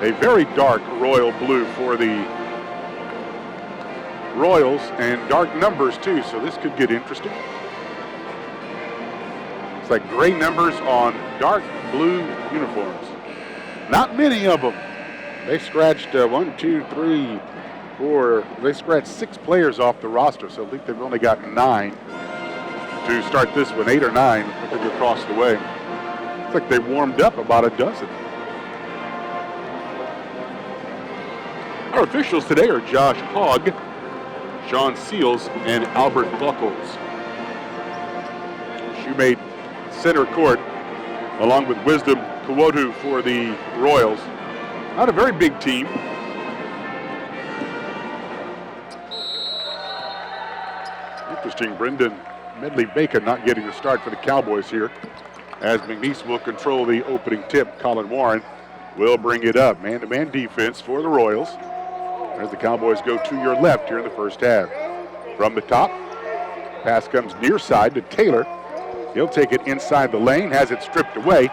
A very dark royal blue for the Royals, and dark numbers too, so this could get interesting. It's like gray numbers on dark blue uniforms. Not many of them. They scratched 1, 2, 3, 4. They scratched 6 players off the roster, so I think they've only got 9 to start this one. 8 or 9 I think across the way. It's like they warmed up about a dozen. Our officials today are Josh Hogg, Sean Seals, and Albert Buckles. Shoemade center court, along with Wisdom Kawotu for the Royals. Not a very big team. Interesting, Brendan Medley-Bacon not getting the start for the Cowboys here, as McNeese will control the opening tip. Colin Warren will bring it up. Man-to-man defense for the Royals, as the Cowboys go to your left here in the first half. From the top, pass comes near side to Taylor. He'll take it inside the lane, has it stripped away,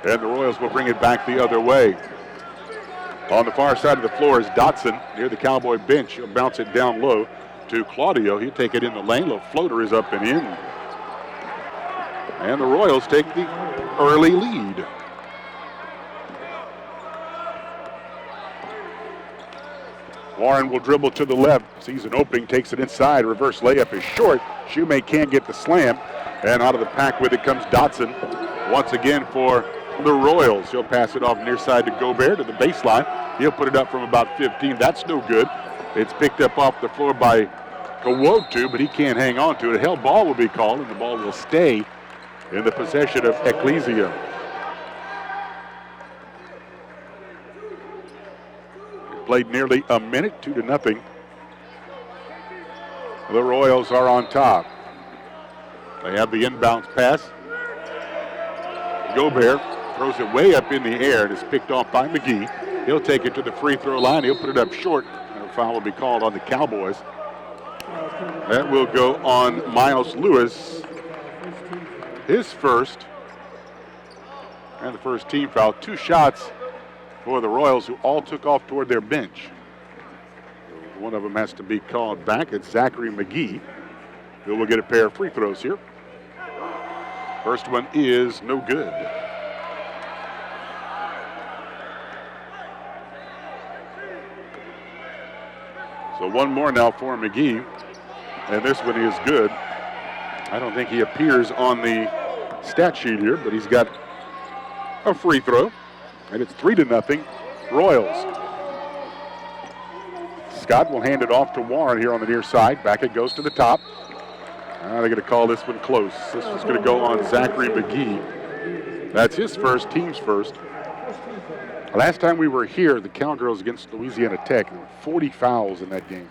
and the Royals will bring it back the other way. On the far side of the floor is Dotson near the Cowboy bench. He'll bounce it down low to Claudio. He'll take it in the lane. The floater is up and in. And the Royals take the early lead. Warren will dribble to the left, sees an opening, takes it inside. Reverse layup is short. Shoemake can't get the slam. And out of the pack with it comes Dotson. Once again for the Royals. He'll pass it off near side to Gobert to the baseline. He'll put it up from about 15. That's no good. It's picked up off the floor by Kawotu, but he can't hang on to it. A held ball will be called, and the ball will stay in the possession of Ecclesia. Played nearly a minute, 2-0. The Royals are on top. They have the inbounds pass. Gobert throws it way up in the air and is picked off by McGee. He'll take it to the free throw line. He'll put it up short, and a foul will be called on the Cowboys. That will go on Miles Lewis, his first, and the first team foul. 2 shots for the Royals, who all took off toward their bench. One of them has to be called back. It's Zachary McGee, who will get a pair of free throws here. First one is no good. So one more now for McGee, and this one is good. I don't think he appears on the stat sheet here, but he's got a free throw, and it's 3-0 Royals. Scott will hand it off to Warren here on the near side. Back it goes to the top. They're going to call this one close. This is going to go on Zachary McGee. That's his first, team's first. Last time we were here, the Cowgirls against Louisiana Tech, there were 40 fouls in that game.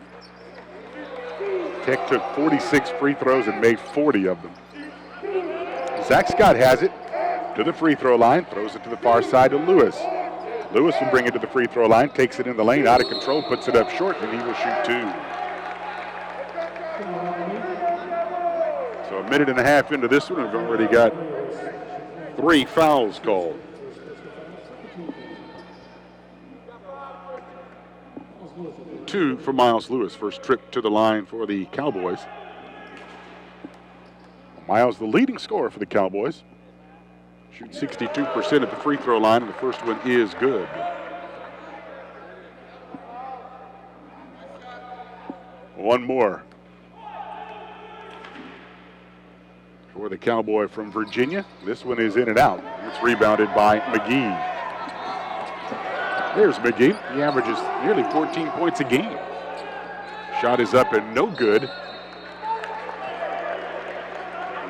Tech took 46 free throws and made 40 of them. Zach Scott has it to the free throw line, throws it to the far side to Lewis. Lewis will bring it to the free throw line, takes it in the lane, out of control, puts it up short, and he will shoot 2. So a minute and a half into this one, we've already got 3 fouls called. Two for Miles Lewis, first trip to the line for the Cowboys. Miles, the leading scorer for the Cowboys. Shoots 62% at the free throw line, and the first one is good. One more for the Cowboy from Virginia. This one is in and out. It's rebounded by McGee. There's McGee. He averages nearly 14 points a game. Shot is up and no good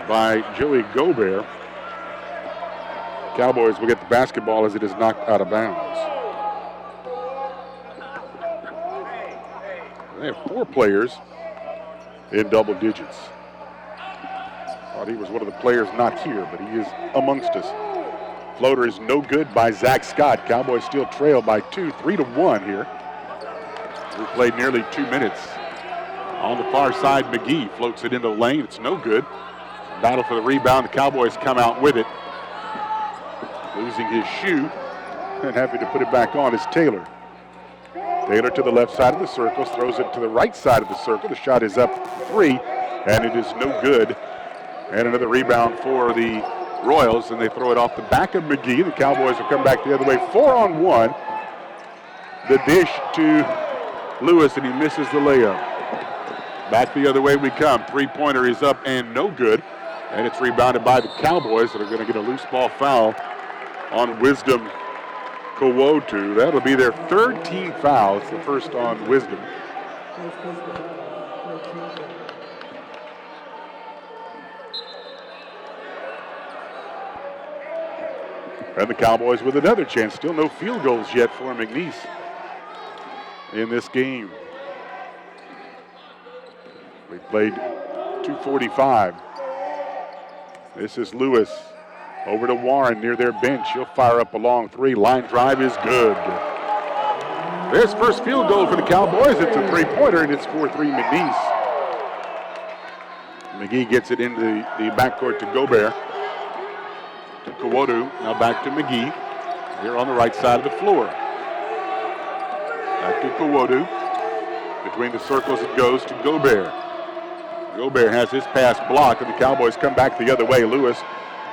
by Joey Gobert. Cowboys will get the basketball as it is knocked out of bounds. They have 4 players in double digits. Thought he was one of the players not here, but he is amongst us. Floater is no good by Zach Scott. Cowboys still trail by 2, 3-1 here. We played nearly 2 minutes. On the far side, McGee floats it into the lane. It's no good. Battle for the rebound. The Cowboys come out with it. Losing his shoe And happy to put it back on is Taylor. Taylor to the left side of the circle, throws it to the right side of the circle. The shot is up 3, and it is no good. And another rebound for the Royals, and they throw it off the back of McGee. The Cowboys will come back the other way, 4-on-1. The dish to Lewis, and he misses the layup. Back the other way we come. Three-pointer is up and no good. And it's rebounded by the Cowboys that are going to get a loose ball foul on Wisdom Kowotu. That'll be their third team foul. It's the first on Wisdom. And the Cowboys with another chance. Still no field goals yet for McNeese in this game. We played 2:45. This is Lewis over to Warren near their bench. He'll fire up a long 3. Line drive is good. There's first field goal for the Cowboys. It's a 3-pointer, and it's 4-3 McNeese. McGee gets it into the backcourt to Gobert. To Kowotu, now back to McGee. Here on the right side of the floor. Back to Kowotu. Between the circles it goes to Gobert. Gobert has his pass blocked, and the Cowboys come back the other way. Lewis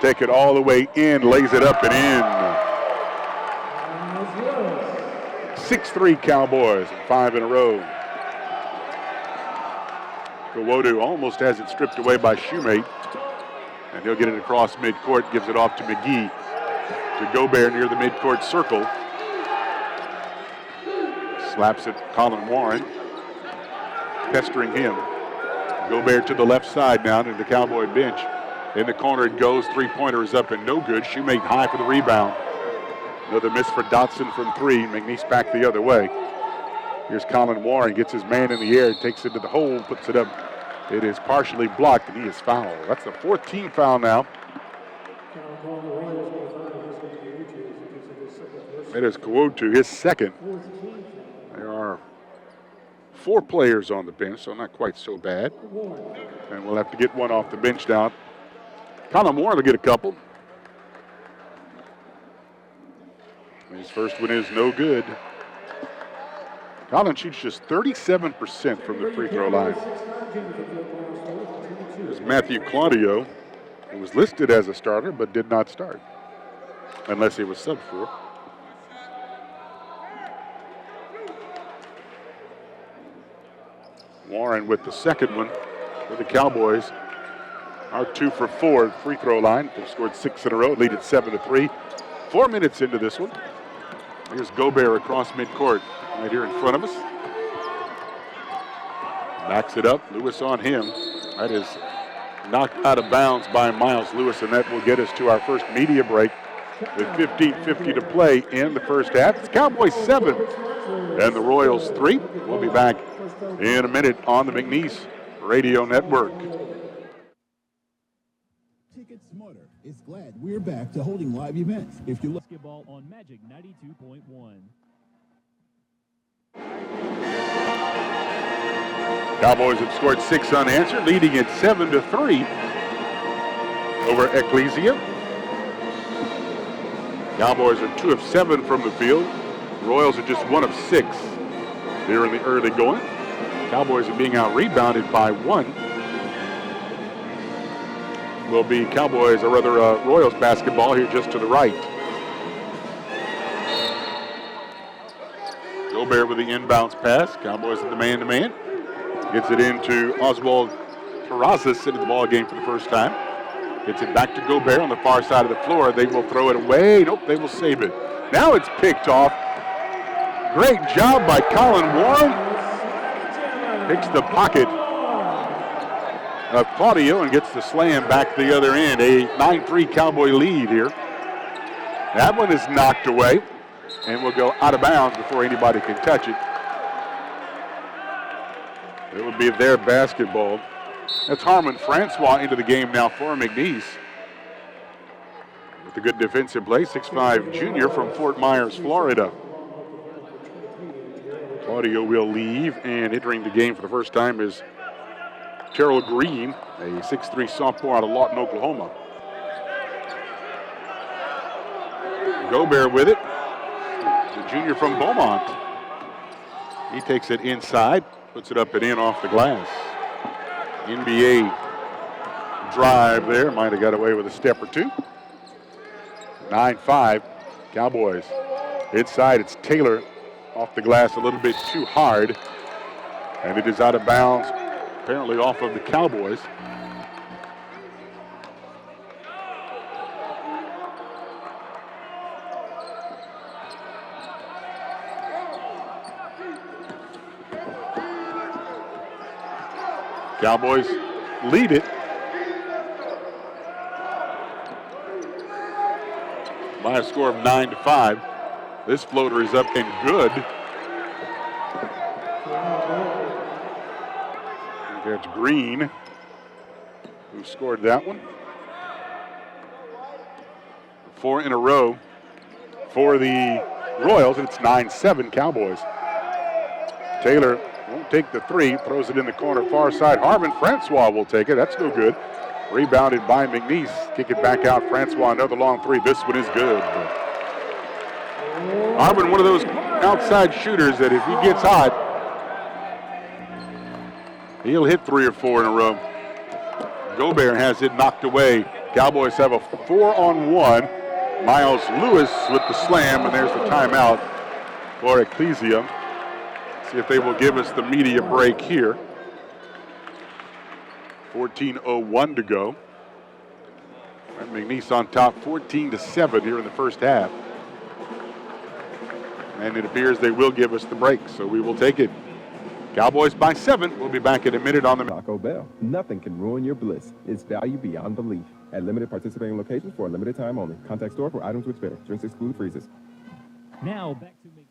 take it all the way in, lays it up and in. 6-3 Cowboys, 5 in a row. Kowotu almost has it stripped away by Shoemate, and he'll get it across midcourt, gives it off to McGee. To Gobert near the midcourt circle. Slaps it Colin Warren, pestering him. Gobert to the left side now to the Cowboy bench. In the corner it goes. 3-pointer is up and no good. Shoemate high for the rebound. Another miss for Dotson from 3. McNeese back the other way. Here's Colin Warren. Gets his man in the air. Takes it to the hole. Puts it up. It is partially blocked and he is fouled. That's the 14th foul now. It is Kowotu, his second. There are 4 players on the bench, so not quite so bad. And we'll have to get one off the bench now. Colin Warren will get a couple. His first one is no good. Colin shoots just 37% from the free throw line. There's Matthew Claudio, who was listed as a starter but did not start, unless he was subbed for. Warren with the second one for the Cowboys. Are 2 for 4 free throw line. They've scored 6 in a row, lead at 7-3. 4 minutes into this one. Here's Gobert across midcourt, right here in front of us. Backs it up, Lewis on him. That is knocked out of bounds by Miles Lewis, and that will get us to our first media break with 15:50 to play in the first half. It's Cowboys 7 and the Royals 3. We'll be back in a minute on the McNeese Radio Network. Ticket Smarter is glad we're back to holding live events. If you look basketball on Magic 92.1. Cowboys have scored 6 unanswered, leading at 7-3 over Ecclesia. Cowboys are 2 of 7 from the field. Royals are just 1 of 6 here in the early going. Cowboys are being out-rebounded by 1. Will be Cowboys, or rather Royals basketball here just to the right. Gobert with the inbounds pass. Cowboys at the man-to-man. Gets it into Oswald Terrazas into the ball game for the first time. Gets it back to Gobert on the far side of the floor. They will throw it away. Nope, they will save it. Now it's picked off. Great job by Colin Warren. Picks the pocket of Claudio and gets the slam back the other end. A 9-3 Cowboy lead here. That one is knocked away and will go out of bounds before anybody can touch it. It will be their basketball. That's Harmon Francois into the game now for McNeese. With a good defensive play, 6'5" junior from Fort Myers, Florida. Claudio will leave, and entering the game for the first time is Terrell Green, a 6'3" sophomore out of Lawton, Oklahoma. Gobert with it. the junior from Beaumont. He takes it inside, puts it up and in off the glass. NBA drive there. Might have got away with a step or two. 9-5, Cowboys. Inside, it's Taylor off the glass a little bit too hard. And it is out of bounds, apparently off of the Cowboys. Cowboys lead it by a score of 9-5. This floater is up and good. That's Green who scored that one. 4 in a row for the Royals, and it's 9-7 Cowboys. Taylor won't take the three, throws it in the corner far side. Harmon Francois will take it. That's no good. Rebounded by McNeese. Kick it back out. Francois, another long three. This one is good. Harmon, one of those outside shooters that if he gets hot, he'll hit 3 or 4 in a row. Gobert has it knocked away. Cowboys have a 4-on-1. Miles Lewis with the slam, and there's the timeout for Ecclesia. See if they will give us the media break here. 14:01 to go. And McNeese on top 14-7 here in the first half. And it appears they will give us the break, so we will take it. Cowboys by 7. We'll be back in a minute on the... Taco Bell. Nothing can ruin your bliss. It's value beyond belief. At limited participating locations for a limited time only. Contact store for items with spitter. Drinks exclude freezes. Now back to me.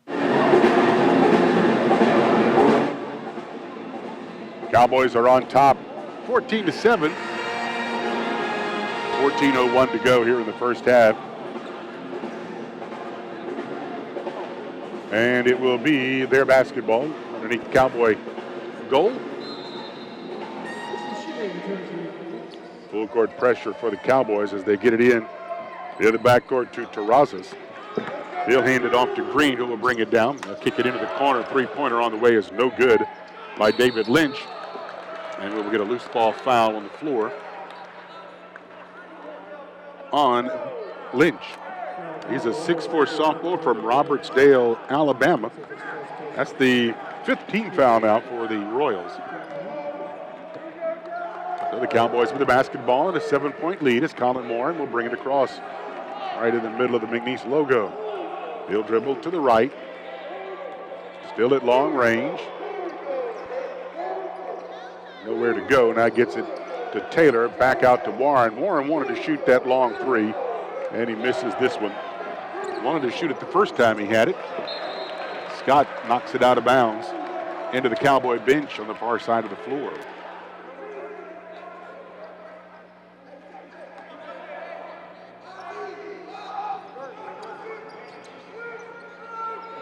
Cowboys are on top 14-7. 14:01 to go here in the first half. And it will be their basketball underneath the Cowboy goal. Full court pressure for the Cowboys as they get it in. The other backcourt to Terrazas. He'll hand it off to Green, who will bring it down. They'll kick it into the corner. Three-pointer on the way is no good by David Lynch. And we'll get a loose ball foul on the floor on Lynch. He's a 6'4" sophomore from Robertsdale, Alabama. That's the 5th team foul now for the Royals. So the Cowboys with the basketball and a 7-point lead as Colin Moran will bring it across right in the middle of the McNeese logo. He'll dribble to the right. Still at long range. Nowhere to go. Now gets it to Taylor. Back out to Warren. Warren wanted to shoot that long three, and he misses this one. Wanted to shoot it the first time he had it. Scott knocks it out of bounds into the Cowboy bench on the far side of the floor.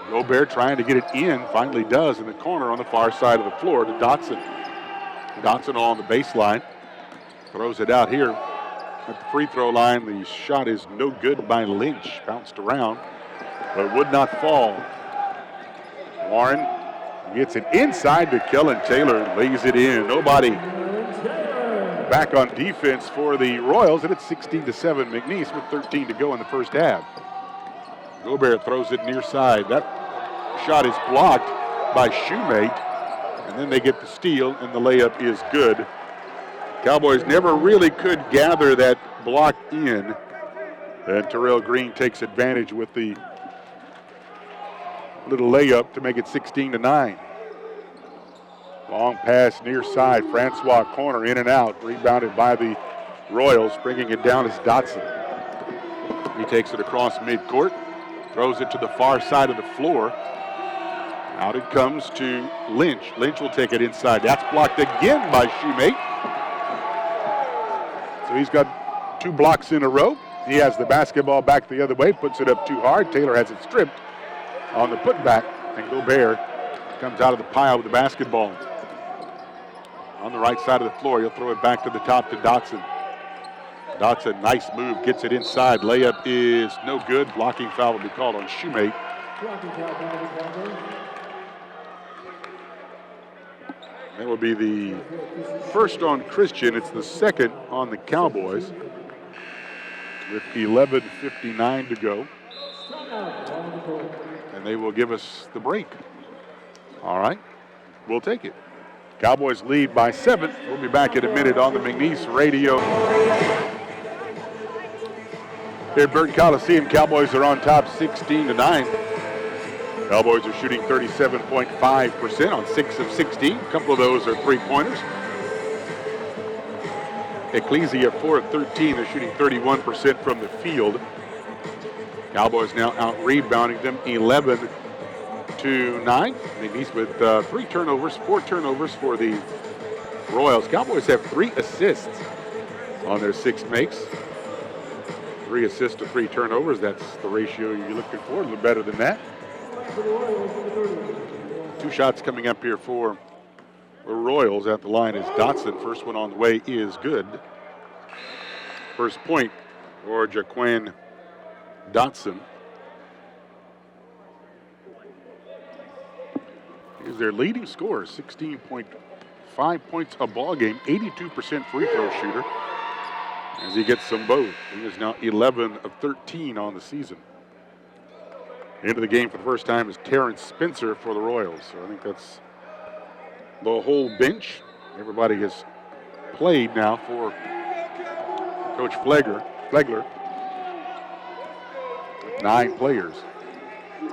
Gobert trying to get it in, finally does in the corner on the far side of the floor to Dotson. Dotson on the baseline, throws it out here at the free throw line. The shot is no good by Lynch, bounced around, but would not fall. Warren gets it inside to Kellen Taylor, lays it in. Nobody back on defense for the Royals, and it's 16-7 McNeese with 13 to go in the first half. Gobert throws it near side. That shot is blocked by Shoemate, and then they get the steal, and the layup is good. Cowboys never really could gather that block in, and Terrell Green takes advantage with the little layup to make it 16-9. Long pass near side, Francois corner in and out, rebounded by the Royals. Bringing it down is Dotson. He takes it across midcourt, throws it to the far side of the floor. Out it comes to Lynch. Lynch will take it inside. That's blocked again by Shoemate. So he's got 2 blocks in a row. He has the basketball back the other way, puts it up too hard. Taylor has it stripped on the putback, and Gobert comes out of the pile with the basketball. On the right side of the floor, he'll throw it back to the top to Dotson. Dotson, nice move, gets it inside. Layup is no good. Blocking foul will be called on Shoemate. That will be the first on Christian. It's the second on the Cowboys with 11:59 to go. And they will give us the break. All right, we'll take it. Cowboys lead by 7. We'll be back in a minute on the McNeese Radio. Here at Burton Coliseum, Cowboys are on top 16-9. Cowboys are shooting 37.5% on 6 of 16. A couple of those are three-pointers. Ecclesia 4 of 13. They're shooting 31% from the field. Cowboys now out-rebounding them 11-9. McNeese with 4 turnovers for the Royals. Cowboys have 3 assists on their 6 makes. 3 assists to 3 turnovers. That's the ratio you're looking for. A little better than that. 2 shots coming up here for the Royals. At the line is Dotson. First one on the way is good. First point for Jaquan Dotson. He's their leading scorer, 16.5 points a ball game, 82% free throw shooter. As he gets them both. He is now 11 of 13 on the season. Into the game for the first time is Terrence Spencer for the Royals. So I think that's the whole bench. Everybody has played now for Coach Flegler. 9 players.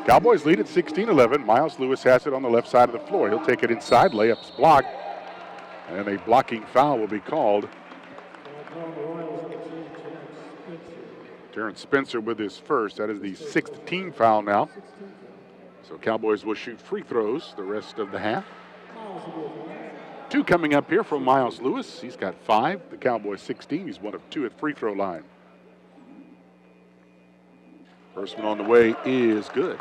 Cowboys lead at 16-11. Miles Lewis has it on the left side of the floor. He'll take it inside. Layup's blocked. And a blocking foul will be called. Terrence Spencer with his first. That is the 6th team foul now. So Cowboys will shoot free throws the rest of the half. 2 coming up here from Miles Lewis. He's got 5. The Cowboys 16. He's 1 of 2 at free throw line. First one on the way is good.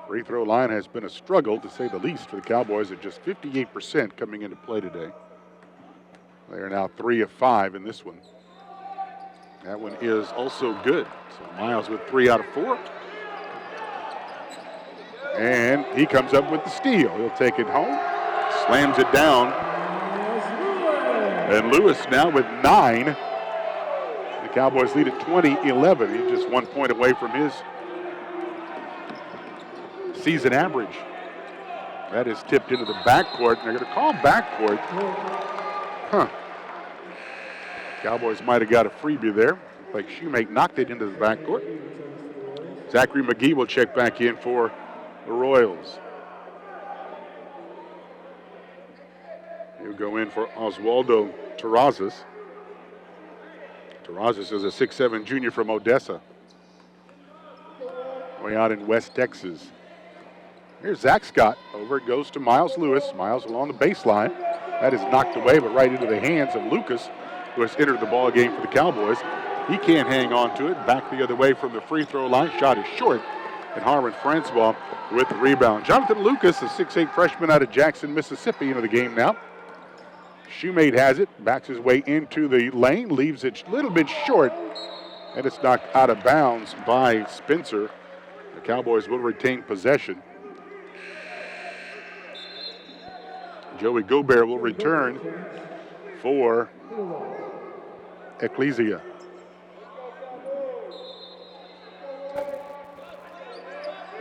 Free throw line has been a struggle, to say the least, for the Cowboys at just 58% coming into play today. They are now 3 of 5 in this one. That one is also good. So Miles with 3 out of 4. And he comes up with the steal. He'll take it home, slams it down. And Lewis now with 9. The Cowboys lead at 20-11. He's just 1 point away from his season average. That is tipped into the backcourt. They're going to call backcourt. Cowboys might have got a freebie there. Like Shoemake knocked it into the backcourt. Zachary McGee will check back in for the Royals. He'll go in for Oswaldo Terrazas. Terrazas is a 6'7" junior from Odessa. Way out in West Texas. Here's Zach Scott. Over it goes to Miles Lewis. Miles along the baseline. That is knocked away, but right into the hands of Lucas, who has entered the ball game for the Cowboys. He can't hang on to it. Back the other way from the free throw line. Shot is short. And Harmon Francois with the rebound. Jonathan Lucas, a 6'8" freshman out of Jackson, Mississippi, into the game now. Shoemate has it. Backs his way into the lane. Leaves it a little bit short. And it's knocked out of bounds by Spencer. The Cowboys will retain possession. Joey Gobert will return for Ecclesia.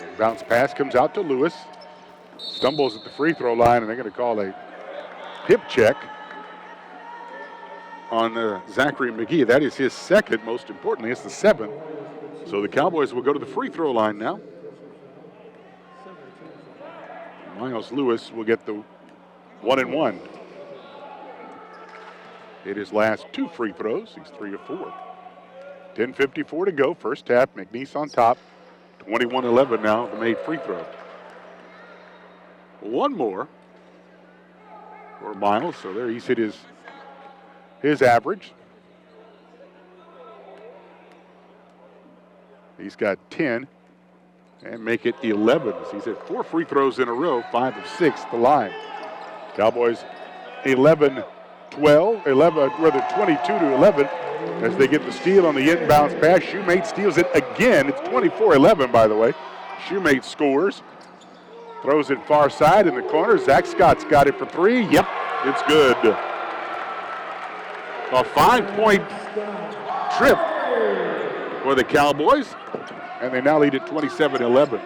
And bounce pass comes out to Lewis. Stumbles at the free throw line, and they're going to call a hip check on Zachary McGee. That is his second, most importantly. It's the 7th. So the Cowboys will go to the free throw line now. Miles Lewis will get the 1-and-1. Hit his last 2 free throws. He's 3 of 4. 10:54 to go. First half. McNeese on top. 21-11 now. The made free throw. One more for Miles. So there he's hit his average. He's got 10 and make it 11. He's hit 4 free throws in a row. 5 of 6 to line. Cowboys 11-12 22-11 as they get the steal on the inbounds pass. Shoemate steals it again. It's 24-11, by the way. Shoemate scores. Throws it far side in the corner. Zach Scott's got it for three. Yep, it's good. A 5-point trip for the Cowboys, and they now lead at 27-11.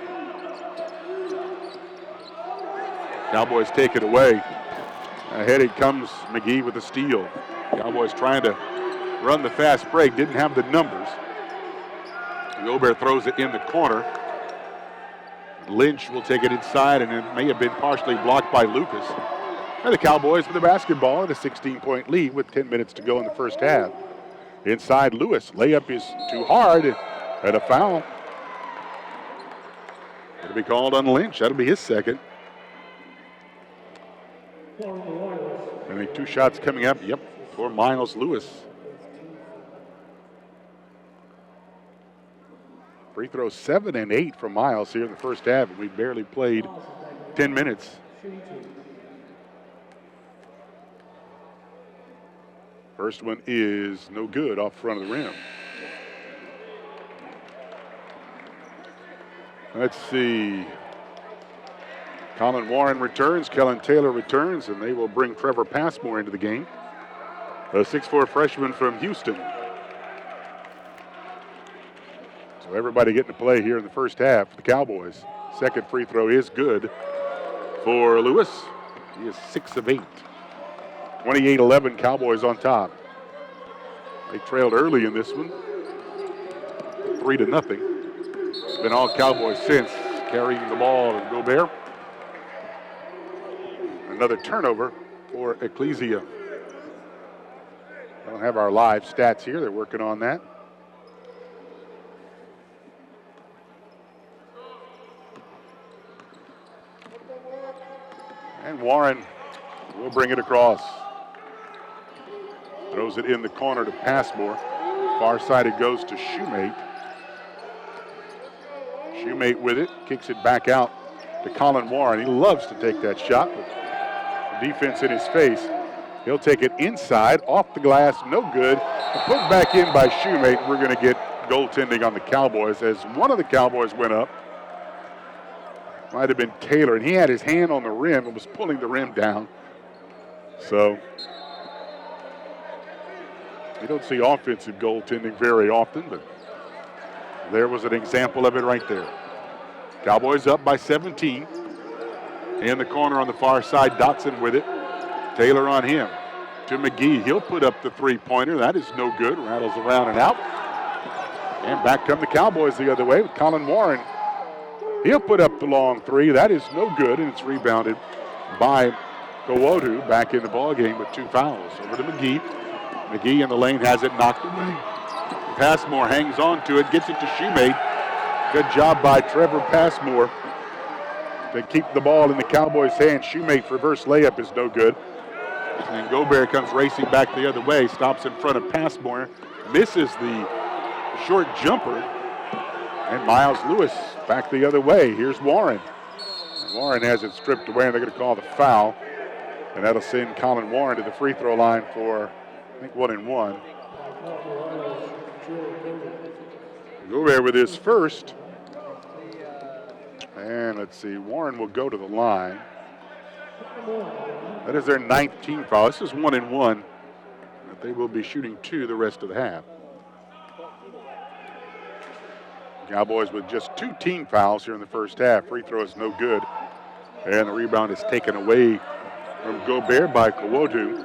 Cowboys take it away. Ahead it comes McGee with a steal. Cowboys trying to run the fast break, didn't have the numbers. Gobert throws it in the corner. Lynch will take it inside, and it may have been partially blocked by Lucas. And the Cowboys with the basketball and a 16-point lead with 10 minutes to go in the first half. Inside Lewis, layup is too hard, and a foul. It'll be called on Lynch. That'll be his second. I think 2 shots coming up, yep, for Miles Lewis. Free throws 7 and 8 from Miles here in the first half, and we barely played 10 minutes. First one is no good off front of the rim. Let's see. Colin Warren returns, Kellen Taylor returns, and they will bring Trevor Passmore into the game. A 6'4" freshman from Houston. So everybody getting to play here in the first half for the Cowboys. Second free throw is good for Lewis. He is 6 of 8. 28-11, Cowboys on top. They trailed early in this one, 3-0. It's been all Cowboys since, carrying the ball and Gobert. Another turnover for Ecclesia. I don't have our live stats here. They're working on that. And Warren will bring it across. Throws it in the corner to Passmore. Far side it goes to Shoemate. Shoemate with it, kicks it back out to Colin Warren. He loves to take that shot, but defense in his face. He'll take it inside, off the glass, no good. Put back in by Shoemate. We're going to get goaltending on the Cowboys as one of the Cowboys went up. Might have been Taylor, and he had his hand on the rim and was pulling the rim down. So you don't see offensive goaltending very often, but there was an example of it right there. Cowboys up by 17. In the corner on the far side, Dotson with it. Taylor on him. To McGee. He'll put up the three-pointer. That is no good. Rattles around and out. And back come the Cowboys the other way with Colin Warren. He'll put up the long three. That is no good, and it's rebounded by Kowodu back in the ballgame with 2 fouls. Over to McGee. McGee in the lane has it knocked away. Passmore hangs on to it, gets it to Shoemate. Good job by Trevor Passmore to keep the ball in the Cowboys' hands. Shoemate's reverse layup is no good. And Gobert comes racing back the other way, stops in front of Passmore, misses the short jumper. And Miles Lewis back the other way. Here's Warren. And Warren has it stripped away, and they're going to call the foul. And that'll send Colin Warren to the free throw line for, I think, 1 and 1. Gobert with his first. And let's see, Warren will go to the line. That is their 19th foul. This is 1 and 1. But they will be shooting 2 the rest of the half. Cowboys with just 2 team fouls here in the first half. Free throw is no good. And the rebound is taken away from Gobert by Kowodu.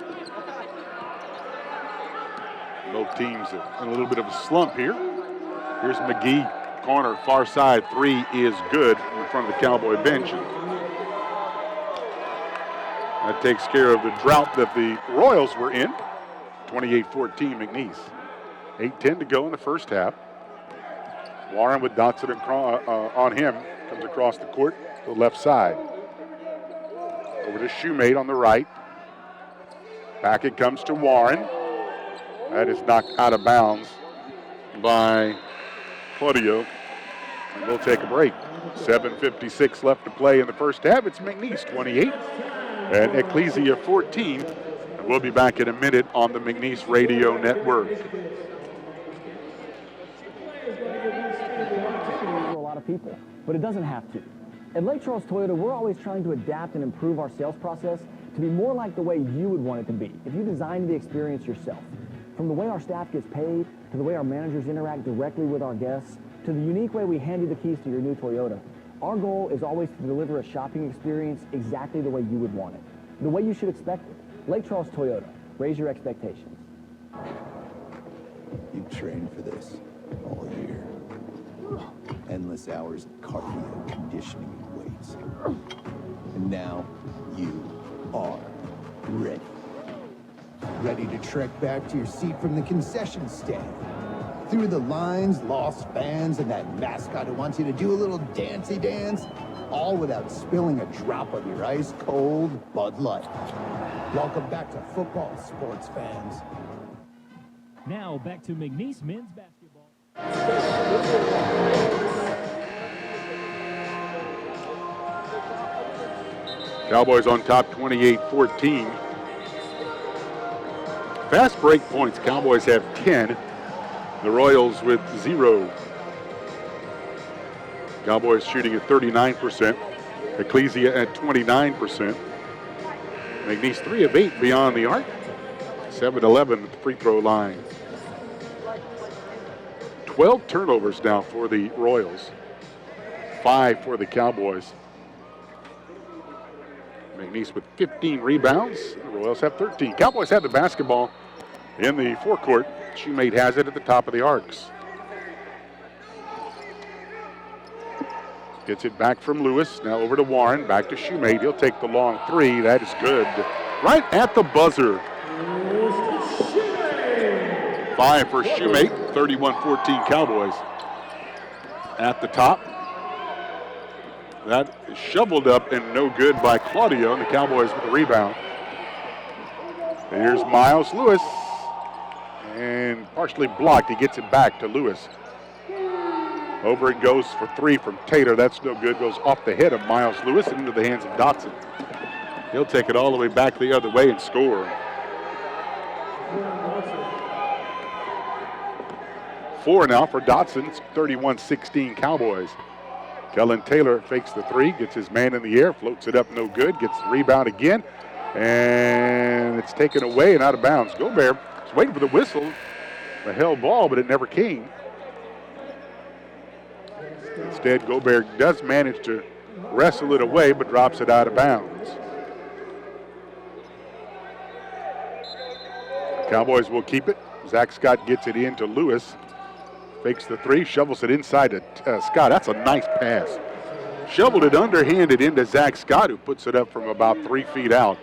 Both teams in a little bit of a slump here. Here's McGee, corner, far side, 3 is good in front of the Cowboy bench. That takes care of the drought that the Royals were in. 28-14 McNeese. 8:10 to go in the first half. Warren with Dotson on him, comes across the court to the left side. Over to Shoemate on the right. Back it comes to Warren. That is knocked out of bounds by Claudio. And we'll take a break. 7:56 left to play in the first half. It's McNeese 28 and Ecclesia 14. And We'll be back in a minute on the McNeese Radio Network. For a lot of people, but it doesn't have to. At Lake Charles Toyota, we're always trying to adapt and improve our sales process to be more like the way you would want it to be if you designed the experience yourself. From the way our staff gets paid, to the way our managers interact directly with our guests, to the unique way we hand you the keys to your new Toyota, our goal is always to deliver a shopping experience exactly the way you would want it, the way you should expect it. Lake Charles Toyota, raise your expectations. You've trained for this all year. Endless hours of cardio, conditioning, and weights. And now you are ready. Ready to trek back to your seat from the concession stand. Through the lines, lost fans, and that mascot who wants you to do a little dancey dance, all without spilling a drop of your ice-cold Bud Light. Welcome back to football, sports fans. Now back to McNeese men's basketball. Cowboys on top 28-14. Fast break points. Cowboys have 10. The Royals with 0. Cowboys shooting at 39%. Ecclesia at 29%. McNeese 3 of 8 beyond the arc. 7-11 at the free throw line. 12 turnovers now for the Royals. 5 for the Cowboys. McNeese with 15 rebounds. The Royals have 13. Cowboys have the basketball in the forecourt. Shoemate has it at the top of the arcs. Gets it back from Lewis. Now over to Warren. Back to Shoemate. He'll take the long three. That is good. Right at the buzzer. 5 for Shoemate. 31-14 Cowboys. At the top. That is shoveled up and no good by Claudio, and the Cowboys with the rebound. Here's Miles Lewis. And partially blocked. He gets it back to Lewis. Over it goes for 3 from Taylor. That's no good. Goes off the head of Miles Lewis and into the hands of Dotson. He'll take it all the way back the other way and score. 4 now for Dotson. It's 31-16 Cowboys. Kellen Taylor fakes the 3, gets his man in the air, floats it up, no good, gets the rebound again, and it's taken away and out of bounds. Gobert was waiting for the whistle, the held ball, but it never came. Instead, Gobert does manage to wrestle it away, but drops it out of bounds. Cowboys will keep it. Zach Scott gets it in to Lewis. Fakes the 3, shovels it inside to Scott. That's a nice pass. Shoveled it underhanded into Zach Scott, who puts it up from about 3 feet out.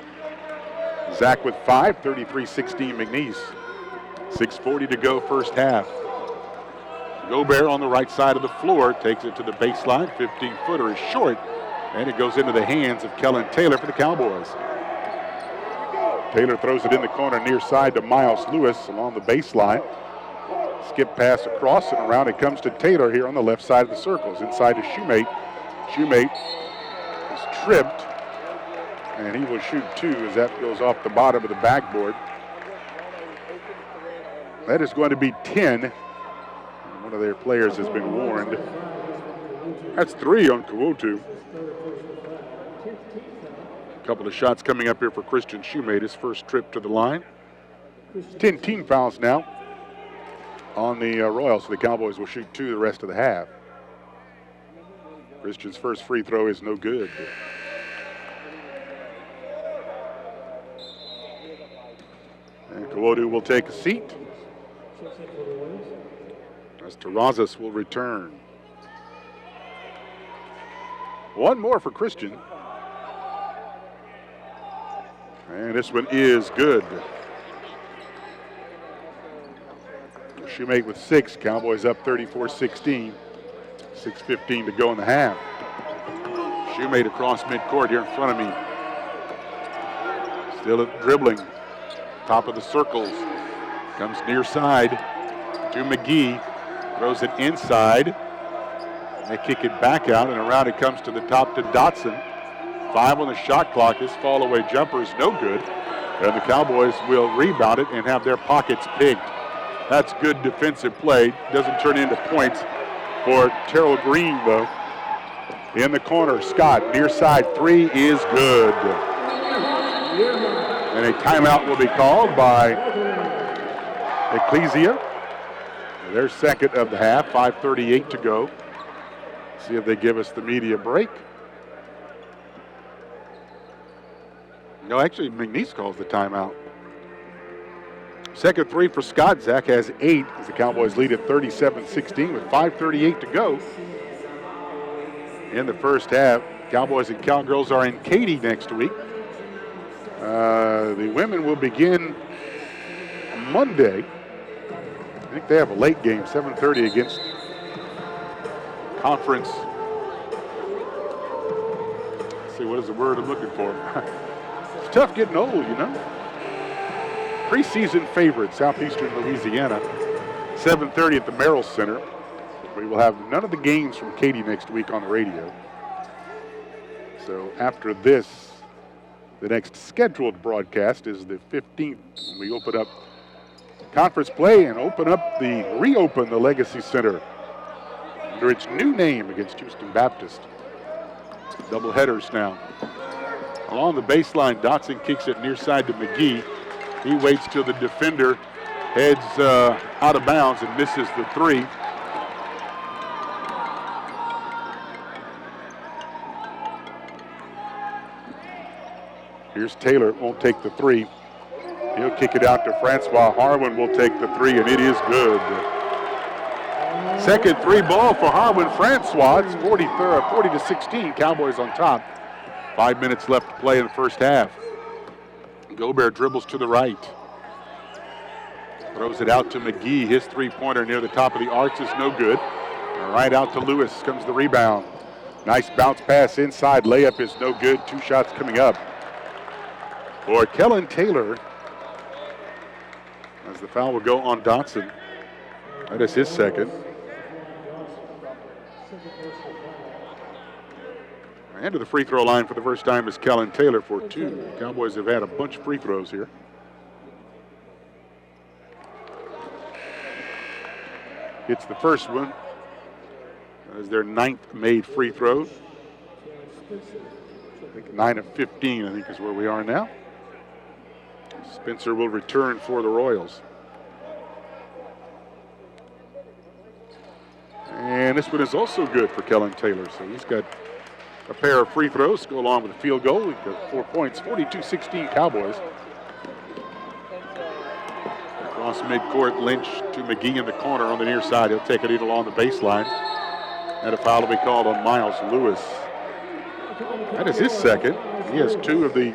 Zach with 5, 33-16 McNeese. 6:40 to go first half. Gobert on the right side of the floor takes it to the baseline. 15-footer is short, and it goes into the hands of Kellen Taylor for the Cowboys. Taylor throws it in the corner near side to Miles Lewis along the baseline. Skip pass across and around. It comes to Taylor here on the left side of the circles. Inside to Shoemate. Shoemate is tripped, and he will shoot 2 as that goes off the bottom of the backboard. That is going to be 10. One of their players has been warned. That's 3 on Kwotu. A couple of shots coming up here for Christian Shoemate, his first trip to the line. 10 team fouls now on the Royals, so the Cowboys will shoot 2 the rest of the half. Christian's first free throw is no good. And Kwodu will take a seat as Terrazas will return. 1 more for Christian. And this one is good. Shoemate with 6. Cowboys up 34-16. 6:15 to go in the half. Shoemate across midcourt here in front of me. Still dribbling. Top of the circles. Comes near side to McGee. Throws it inside. They kick it back out, and around it comes to the top to Dotson. 5 on the shot clock. His fall away jumper is no good. And the Cowboys will rebound it and have their pockets picked. That's good defensive play. Doesn't turn into points for Terrell Green, though. In the corner, Scott, near side three is good. And a timeout will be called by Ecclesia. Their second of the half, 5:38 to go. See if they give us the media break. No, actually, McNeese calls the timeout. Second three for Scott. Zach has 8 as the Cowboys lead at 37-16 with 5:38 to go. In the first half, Cowboys and Cowgirls are in Katy next week. The women will begin Monday. I think they have a late game, 7:30 against conference. Let's see, what is the word I'm looking for? It's tough getting old, you know. Preseason favorite, Southeastern Louisiana, 7:30 at the Merrill Center. We will have none of the games from Katy next week on the radio. So after this, the next scheduled broadcast is the 15th. We open up conference play and reopen the Legacy Center under its new name against Houston Baptist. Double headers now. Along the baseline, Dotson kicks it near side to McGee. He waits till the defender heads out of bounds and misses the three. Here's Taylor, won't take the three. He'll kick it out to Francois. Harwin will take the three, and it is good. Second three ball for Harwin Francois. It's 40-16. Cowboys on top. 5 minutes left to play in the first half. Gobert dribbles to the right. Throws it out to McGee. His three-pointer near the top of the arcs is no good. Right out to Lewis comes the rebound. Nice bounce pass inside. Layup is no good. 2 shots coming up for Kellen Taylor, as the foul will go on Dotson. That is his second. And to the free throw line for the first time is Kellen Taylor for 2. Cowboys have had a bunch of free throws here. It's the first one. That is their 9th made free throw. I think 9 of 15, I think, is where we are now. Spencer will return for the Royals. And this one is also good for Kellen Taylor. So he's got a pair of free throws to go along with a field goal. He got 4 points, 42-16 Cowboys. Across midcourt, Lynch to McGee in the corner on the near side. He'll take it in along the baseline. And a foul will be called on Miles Lewis. That is his second. He has 2 of the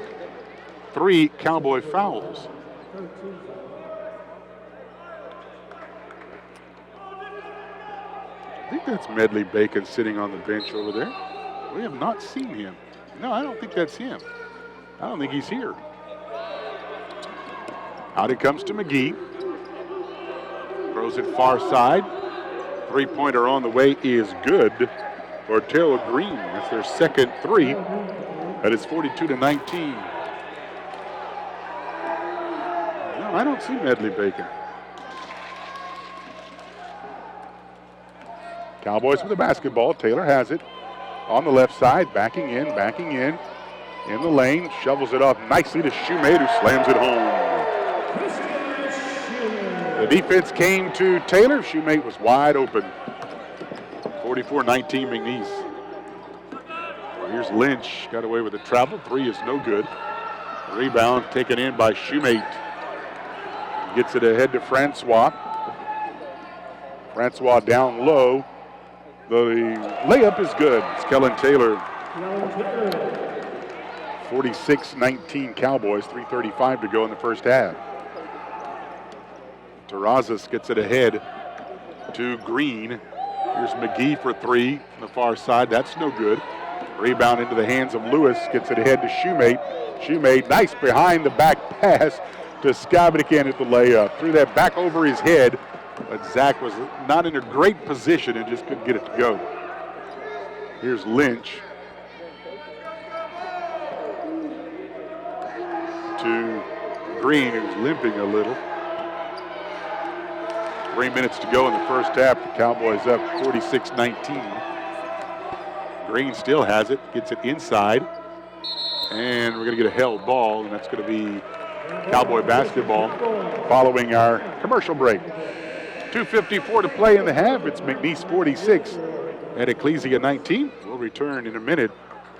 3 Cowboy fouls. I think that's Medley Bacon sitting on the bench over there. We have not seen him. No, I don't think that's him. I don't think he's here. Out it comes to McGee. Throws it far side. Three-pointer on the way is good for Terrell Green. That's their second 3. That is 42-19. No, I don't see Medley Bacon. Cowboys with the basketball. Taylor has it on the left side, backing in the lane, shovels it off nicely to Shoemate, who slams it home. The defense came to Taylor. Shoemate was wide open. 44-19 McNeese. Well, here's Lynch, got away with the travel. 3 is no good. Rebound taken in by Shoemate. Gets it ahead to Francois. Francois down low. The layup is good. It's Kellen Taylor. 46-19 Cowboys, 3:35 to go in the first half. Terrazas gets it ahead to Green. Here's McGee for 3 from the far side. That's no good. Rebound into the hands of Lewis. Gets it ahead to Shoemate. Shoemate, nice behind the back pass to Skavnikan at the layup. Threw that back over his head. But Zach was not in a great position and just couldn't get it to go. Here's Lynch to Green, who's limping a little. 3 minutes to go in the first half. The Cowboys up 46-19. Green still has it, gets it inside. And we're going to get a held ball, and that's going to be Cowboy basketball following our commercial break. 2:54 to play in the half. It's McNeese 46 at Ecclesia 19. We'll return in a minute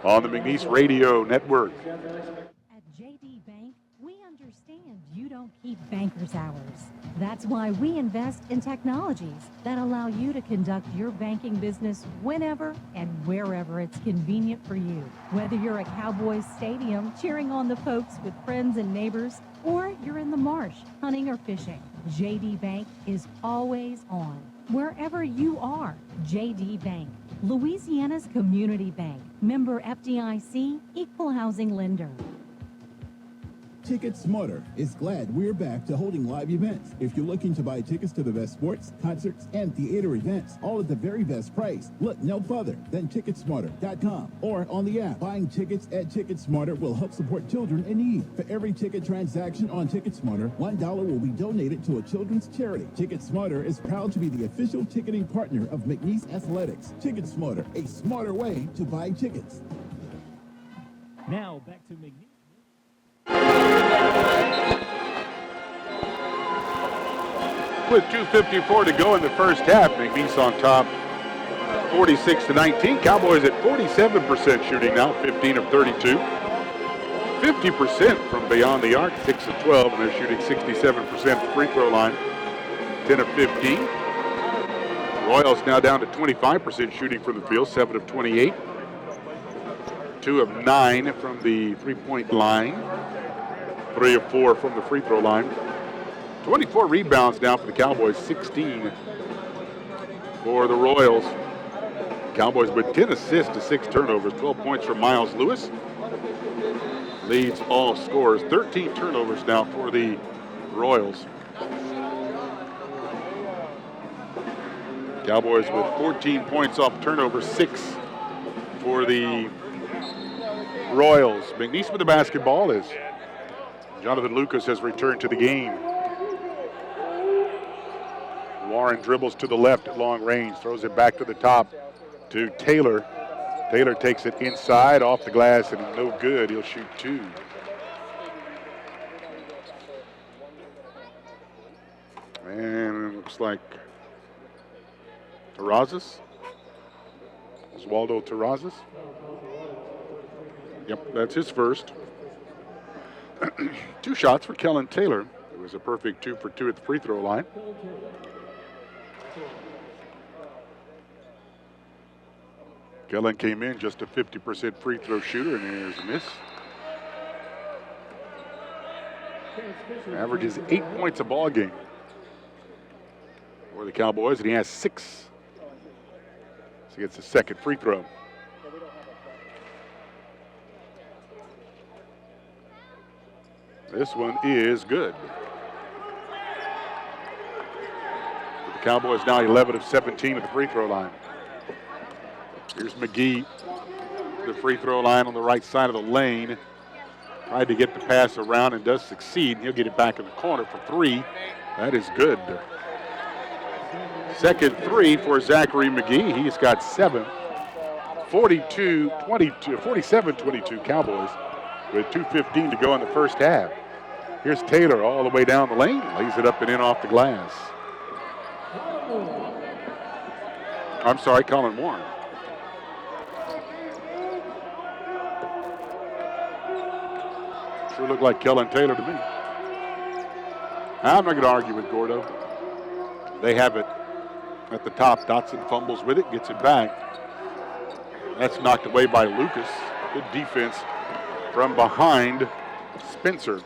on the McNeese Radio Network. At JD Bank, we understand you don't keep banker's hours. That's why we invest in technologies that allow you to conduct your banking business whenever and wherever it's convenient for you. Whether you're at Cowboys Stadium cheering on the folks with friends and neighbors, or you're in the marsh hunting or fishing, JD Bank is always on. Wherever you are, JD Bank, Louisiana's community bank, member FDIC, equal housing lender. Ticket Smarter is glad we're back to holding live events. If you're looking to buy tickets to the best sports, concerts, and theater events, all at the very best price, look no further than TicketSmarter.com or on the app. Buying tickets at TicketSmarter will help support children in need. For every ticket transaction on TicketSmarter, $1 will be donated to a children's charity. TicketSmarter is proud to be the official ticketing partner of McNeese Athletics. TicketSmarter, a smarter way to buy tickets. Now back to McNeese. With 2:54 to go in the first half, McNeese on top 46-19. Cowboys at 47% shooting now, 15 of 32. 50% from beyond the arc, 6 of 12, and they're shooting 67% free throw line, 10 of 15. Royals now down to 25% shooting from the field, 7 of 28. 2 of 9 from the three-point line, 3 of 4 from the free throw line. 24 rebounds now for the Cowboys, 16 for the Royals. Cowboys with 10 assists to 6 turnovers, 12 points from Miles Lewis. Leads all scorers, 13 turnovers now for the Royals. Cowboys with 14 points off turnovers, 6 for the Royals. McNeese with the basketball as Jonathan Lucas has returned to the game. Warren dribbles to the left at long range, throws it back to the top to Taylor. Taylor takes it inside, off the glass, and no good. He'll shoot 2. And it looks like Terrazas. Oswaldo Terrazas. Yep, that's his first. 2 shots for Kellen Taylor. It was a perfect 2 for 2 at the free throw line. Kellen came in just a 50% free throw shooter, and there's a miss. Averages 8 points a ball game for the Cowboys, and he has 6. So he gets a second free throw. This one is good. The Cowboys now 11 of 17 at the free throw line. Here's McGee, the free throw line on the right side of the lane. Tried to get the pass around and does succeed. He'll get it back in the corner for 3. That is good. Second 3 for Zachary McGee. He's got 7. 47-22 Cowboys with 2:15 to go in the first half. Here's Taylor all the way down the lane. Lays it up and in off the glass. I'm sorry, Colin Warren. Sure looked like Kellen Taylor to me. I'm not going to argue with Gordo. They have it at the top. Dotson fumbles with it, gets it back. That's knocked away by Lucas. Good defense from behind Spencer.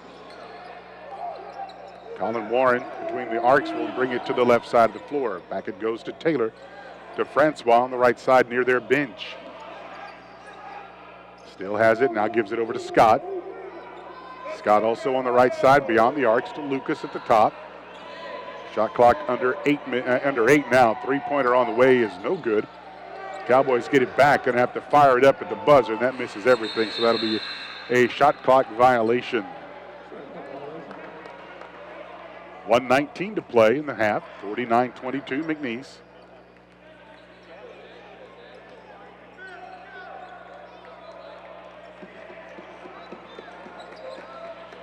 Colin Warren between the arcs will bring it to the left side of the floor. Back it goes to Taylor, to Francois on the right side near their bench. Still has it, now gives it over to Scott. Scott also on the right side beyond the arcs to Lucas at the top. Shot clock under 8 now. 3-pointer on the way is no good. Cowboys get it back, gonna have to fire it up at the buzzer, and that misses everything, so that'll be a shot clock violation. 1:19 to play in the half. 49-22 McNeese.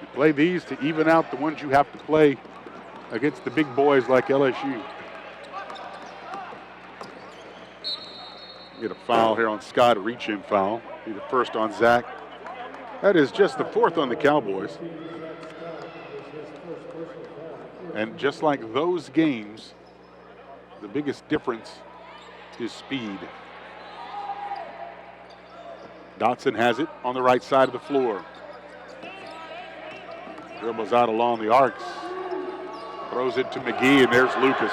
You play these to even out the ones you have to play against the big boys like LSU. Get a foul here on Scott, a reach-in foul. Be the first on Zach. That is just the fourth on the Cowboys. And just like those games, the biggest difference is speed. Dotson has it on the right side of the floor. Dribbles out along the arcs. Throws it to McGee, and there's Lucas.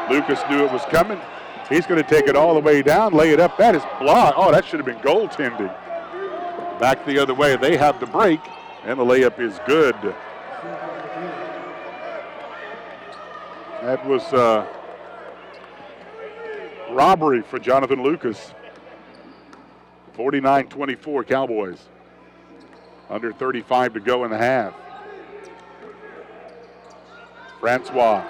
Lucas knew it was coming. He's going to take it all the way down, lay it up. That is blocked. Oh, that should have been goaltending. Back the other way. They have the break, and the layup is good. That was robbery for Jonathan Lucas. 49-24 Cowboys. Under 35 to go in the half. Francois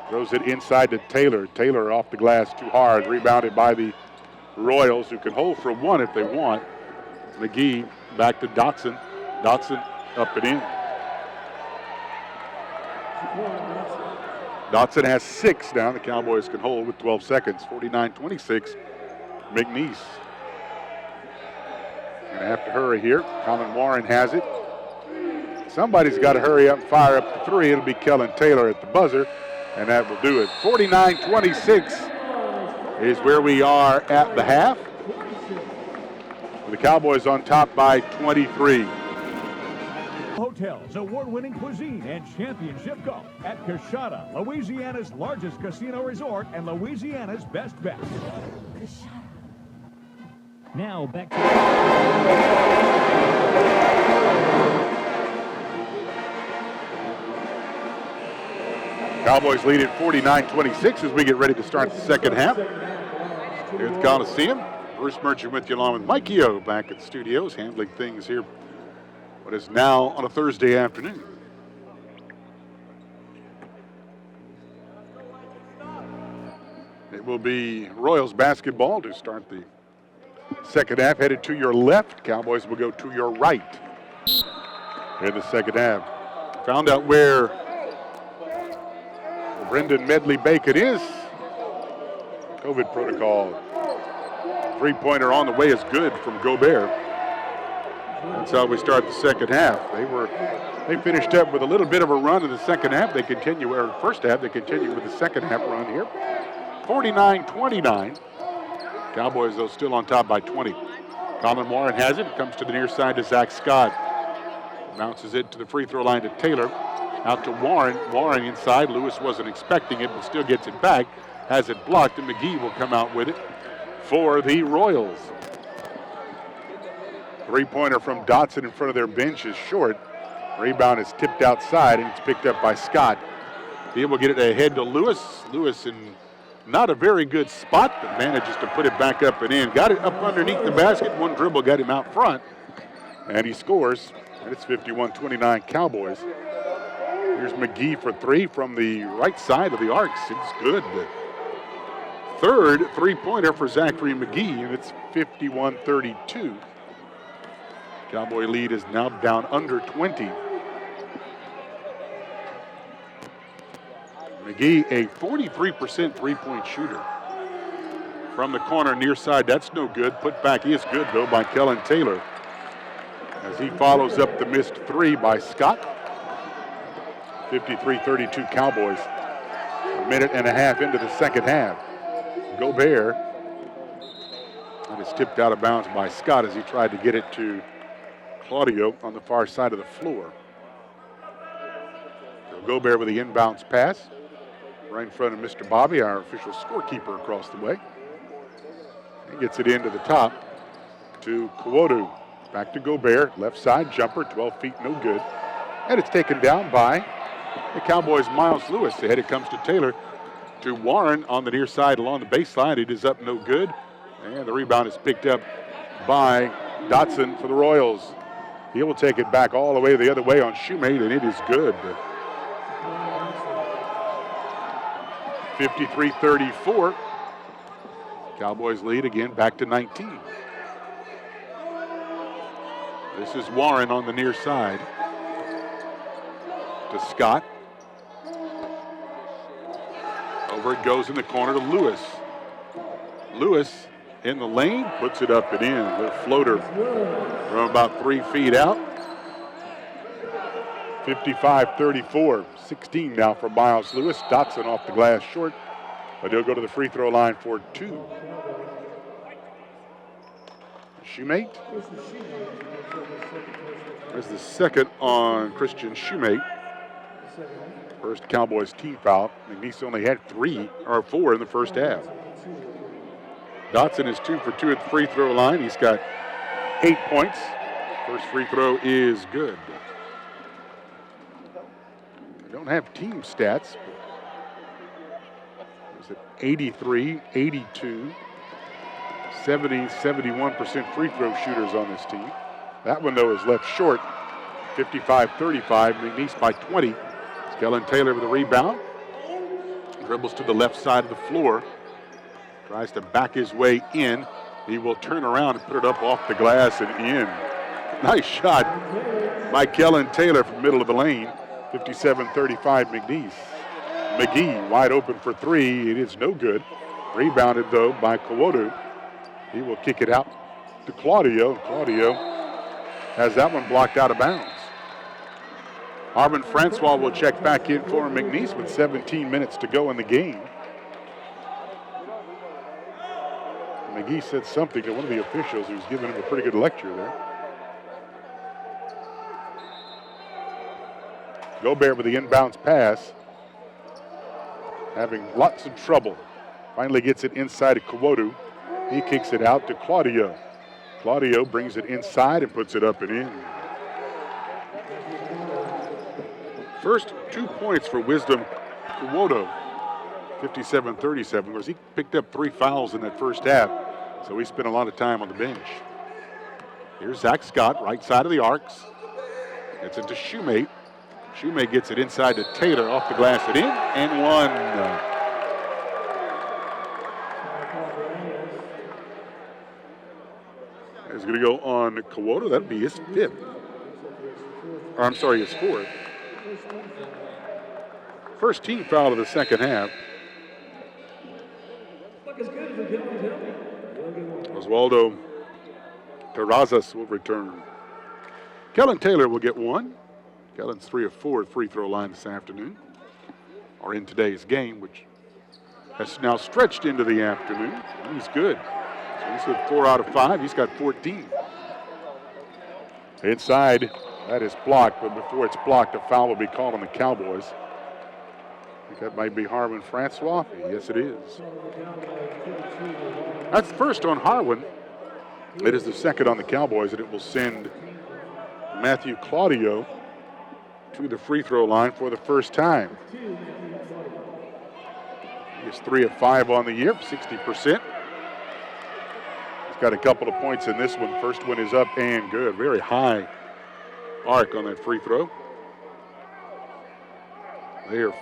throws it inside to Taylor. Taylor off the glass too hard. Rebounded by the Royals, who can hold for one if they want. McGee back to Dotson. Dotson up and in. Dotson has 6 down. The Cowboys can hold with 12 seconds. 49-26. McNeese. Gonna have to hurry here. Colin Warren has it. Somebody's got to hurry up and fire up the three. It'll be Kellen Taylor at the buzzer, and that will do it. 49-26 is where we are at the half. The Cowboys on top by 23. Hotels, award-winning cuisine, and championship golf at Coshada, Louisiana's largest casino resort and Louisiana's best bet. Now back to Cowboys lead at 49-26 as we get ready to start the second half. Here at the Coliseum, Bruce Merchant with you along with Mike Eo back at the studios, handling things here what is now on a Thursday afternoon. It will be Royals basketball to start the second half. Headed to your left, Cowboys will go to your right in the second half. Found out where Brendan Medley Bacon is. COVID protocol. Three-pointer on the way is good from Gobert. That's how we start the second half. They finished up with a little bit of a run in the second half. They continue, or first half, they continue with the second half run here. 49-29. Cowboys, though, still on top by 20. Colin Warren has it. Comes to the near side to Zach Scott. Bounces it to the free throw line to Taylor. Out to Warren. Warren inside. Lewis wasn't expecting it, but still gets it back. Has it blocked, and McGee will come out with it for the Royals. Three-pointer from Dotson in front of their bench is short. Rebound is tipped outside, and it's picked up by Scott. He will get it ahead to Lewis. Lewis in not a very good spot, but manages to put it back up and in. Got it up underneath the basket. One dribble got him out front, and he scores. And it's 51-29 Cowboys. Here's McGee for three from the right side of the arcs. It's good. Third three-pointer for Zachary McGee, and it's 51-32. Cowboy lead is now down under 20. McGee, a 43% three-point shooter. From the corner near side, that's no good. Put back is good, though, by Kellen Taylor. As he follows up the missed three by Scott. 53-32 Cowboys. A minute and a half into the second half. Gobert. And it's tipped out of bounds by Scott as he tried to get it to Claudio on the far side of the floor. So Gobert with the inbounds pass. Right in front of Mr. Bobby, our official scorekeeper across the way. He gets it into the top to Kwodu. Back to Gobert, left side jumper, 12 feet, no good. And it's taken down by the Cowboys' Miles Lewis. Ahead it comes to Taylor, to Warren on the near side along the baseline. It is up, no good. And the rebound is picked up by Dotson for the Royals. He will take it back all the way the other way on Shoemate, and it is good. 53-34. Cowboys lead again, back to 19. This is Warren on the near side. To Scott. Over it goes in the corner to Lewis. Lewis in the lane, puts it up and in. Little floater from about 3 feet out. 55-34. 16 now for Miles Lewis. Dotson off the glass short, but he'll go to the free throw line for 2. Shoemate. There's the second on Christian Shoemate. First Cowboys team foul. McNeese only had 4 in the first half. Dotson is 2 for 2 at the free throw line. He's got 8 points. First free throw is good. I don't have team stats. Is it 83, 82, 70, 71% free throw shooters on this team. That one, though, is left short. 55-35. McNeese by 20. Kellen Taylor with the rebound. Dribbles to the left side of the floor. Tries to back his way in. He will turn around and put it up off the glass and in. Nice shot by Kellen Taylor from the middle of the lane. 57-35 McNeese. McGee wide open for 3. It is no good. Rebounded, though, by Kawodu. He will kick it out to Claudio. Claudio has that one blocked out of bounds. Harvin Francois will check back in for McNeese with 17 minutes to go in the game. McGee said something to one of the officials who's giving him a pretty good lecture there. Gobert with the inbounds pass. Having lots of trouble. Finally gets it inside to Kawodu. He kicks it out to Claudio. Claudio brings it inside and puts it up and in. First 2 points for Wisdom Kawodu. 57-37. Of course, he picked up 3 fouls in that first half, so he spent a lot of time on the bench. Here's Zach Scott, right side of the arcs. Gets it to Shoemate. Shoemate gets it inside to Taylor, off the glass and in, and 1. He's going to go on Kawodu. That'd be his 5th. Or I'm sorry, his 4th. First team foul of the second half. Oswaldo Terrazas will return. Kellen Taylor will get 1. Kellen's 3 of 4 at free throw line this afternoon, or in today's game, which has now stretched into the afternoon. He's good. So he's got 4 out of 5. He's got 14. Inside, that is blocked, but before it's blocked, a foul will be called on the Cowboys. I think that might be Harvin Francois. Yes, it is. That's the first on Harwin. It is the second on the Cowboys, and it will send Matthew Claudio to the free throw line for the first time. He's 3 of 5 on the year, 60%. He's got a couple of points in this one. First one is up and good. Very high arc on that free throw. They are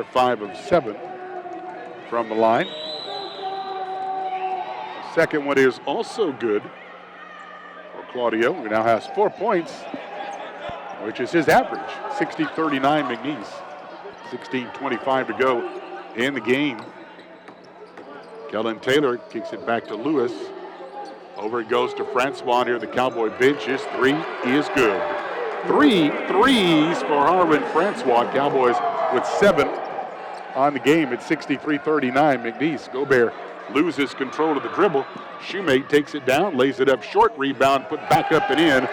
5 of 7 from the line. The second one is also good for Claudio, who now has 4 points, which is his average. 60-39 McNeese. 16:25 to go in the game. Kellen Taylor kicks it back to Lewis. Over it goes to Francois near the Cowboy bench. His 3 is good. 3 threes for Harvin Francois. Cowboys with 7 on the game at 63-39 McNeese. Gobert loses control of the dribble. Shoemate takes it down, lays it up short. Rebound put back up and in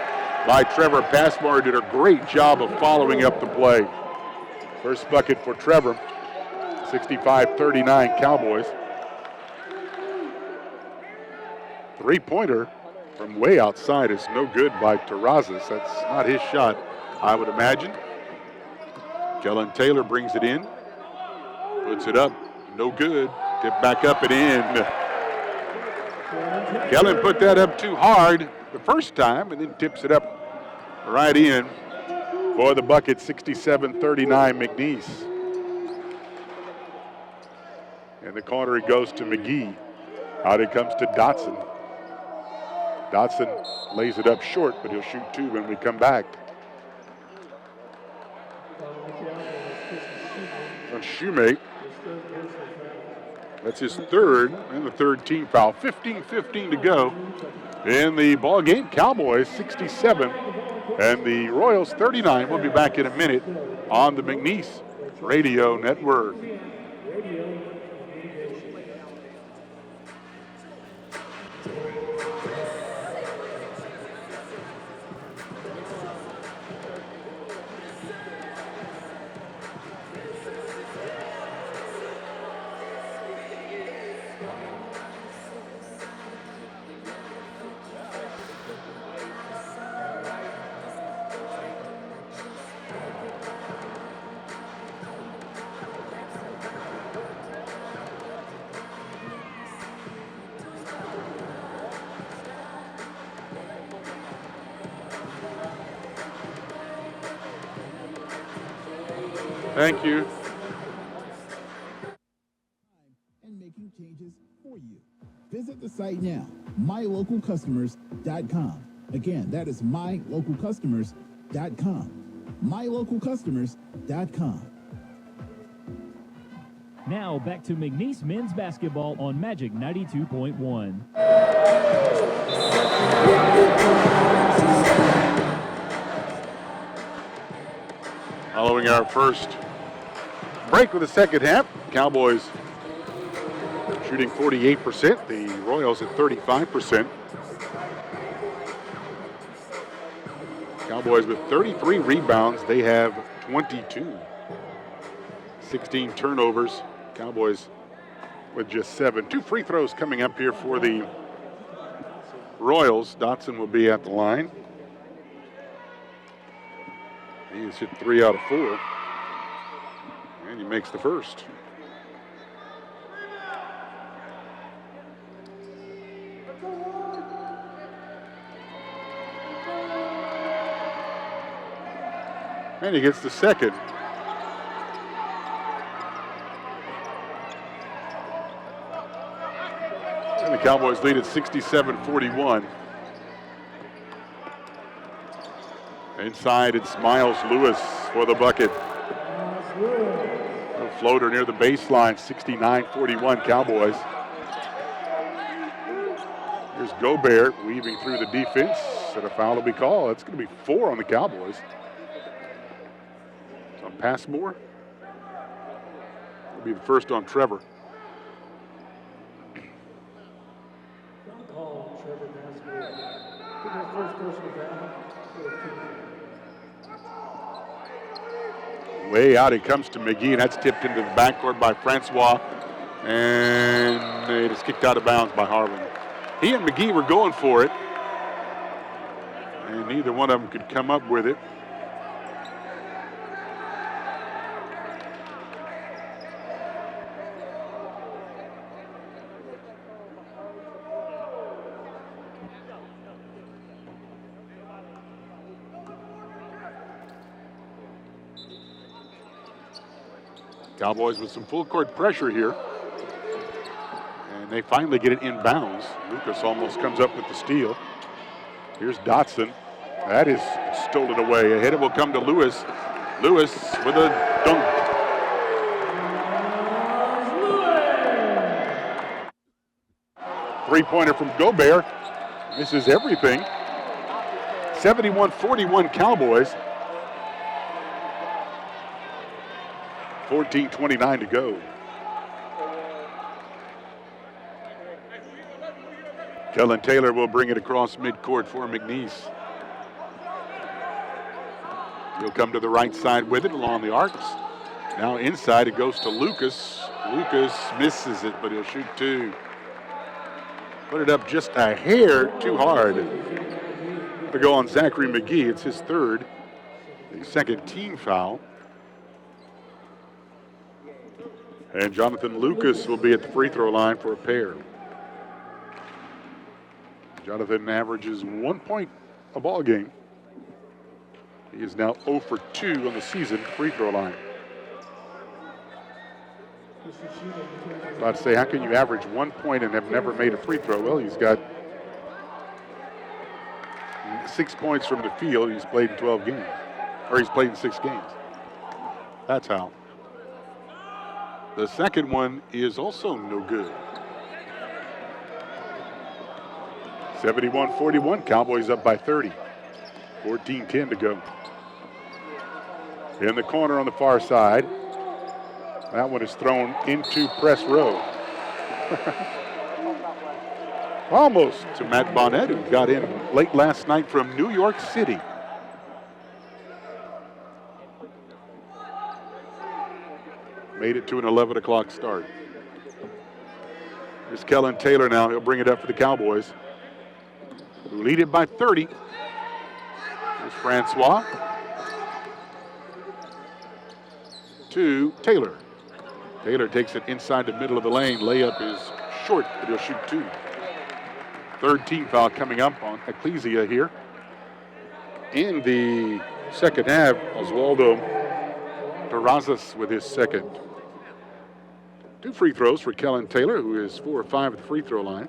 by Trevor Passmore. Did a great job of following up the play. First bucket for Trevor. 65-39 Cowboys. 3-pointer from way outside is no good by Terrazas. That's not his shot, I would imagine. Kellen Taylor brings it in. Puts it up. No good. Tip back up and in. Kellen put that up too hard the first time and then tips it up right in for the bucket. 67-39 McNeese. In the corner it goes to McGee. Out it comes to Dotson. Dotson lays it up short, but he'll shoot two when we come back. On Shoemate. That's his third and the third team foul. 15-15 to go in the ball game. Cowboys 67 and the Royals 39. We'll be back in a minute on the McNeese Radio Network. Thank you. And making changes for you. Visit the site now, mylocalcustomers.com. Again, that is mylocalcustomers.com. mylocalcustomers.com. Now back to McNeese men's basketball on Magic 92.1. Following our first break with the second half, Cowboys shooting 48%, the Royals at 35%. Cowboys with 33 rebounds, they have 22. 16 turnovers, Cowboys with just 7. 2 free throws coming up here for the Royals. Dotson will be at the line. He has hit 3 out of 4. And he makes the first. And he gets the second. And the Cowboys lead at 67-41. Inside, it's Miles Lewis for the bucket. A floater near the baseline, 69-41 Cowboys. Here's Gobert weaving through the defense, and a foul will be called. It's going to be 4 on the Cowboys. It's on Passmore. It'll be the first on Trevor. Way out it comes to McGee, and that's tipped into the backcourt by Francois, and it is kicked out of bounds by Harlan. He and McGee were going for it, and neither one of them could come up with it. Cowboys with some full court pressure here. And they finally get it inbounds. Lucas almost comes up with the steal. Here's Dotson. That is stolen away. A hit will come to Lewis. Lewis with a dunk. Three-pointer from Gobert. Misses everything. 71-41 Cowboys. 14:29 to go. Kellen Taylor will bring it across midcourt for McNeese. He'll come to the right side with it along the arcs. Now inside it goes to Lucas. Lucas misses it, but he'll shoot 2. Put it up just a hair too hard to go on Zachary McGee. It's his third, the second team foul. And Jonathan Lucas will be at the free throw line for a pair. Jonathan averages 1 point a ball game. He is now 0 for 2 on the season free throw line. About to say, how can you average 1 point and have never made a free throw? Well, he's got 6 points from the field. He's played in 12 games, or he's played in 6 games. That's how. The second one is also no good. 71-41, Cowboys up by 30. 14-10 to go. In the corner on the far side. That one is thrown into press row. Almost to Matt Bonnet, who got in late last night from New York City. Made it to an 11 o'clock start. Here's Kellen Taylor now. He'll bring it up for the Cowboys, who lead it by 30. Here's Francois to Taylor. Taylor takes it inside the middle of the lane. Layup is short, but he'll shoot 2. Third team foul coming up on Ecclesia here. In the second half, Oswaldo Terrazas with his second. 2 free throws for Kellen Taylor, who is 4 or 5 at the free throw line.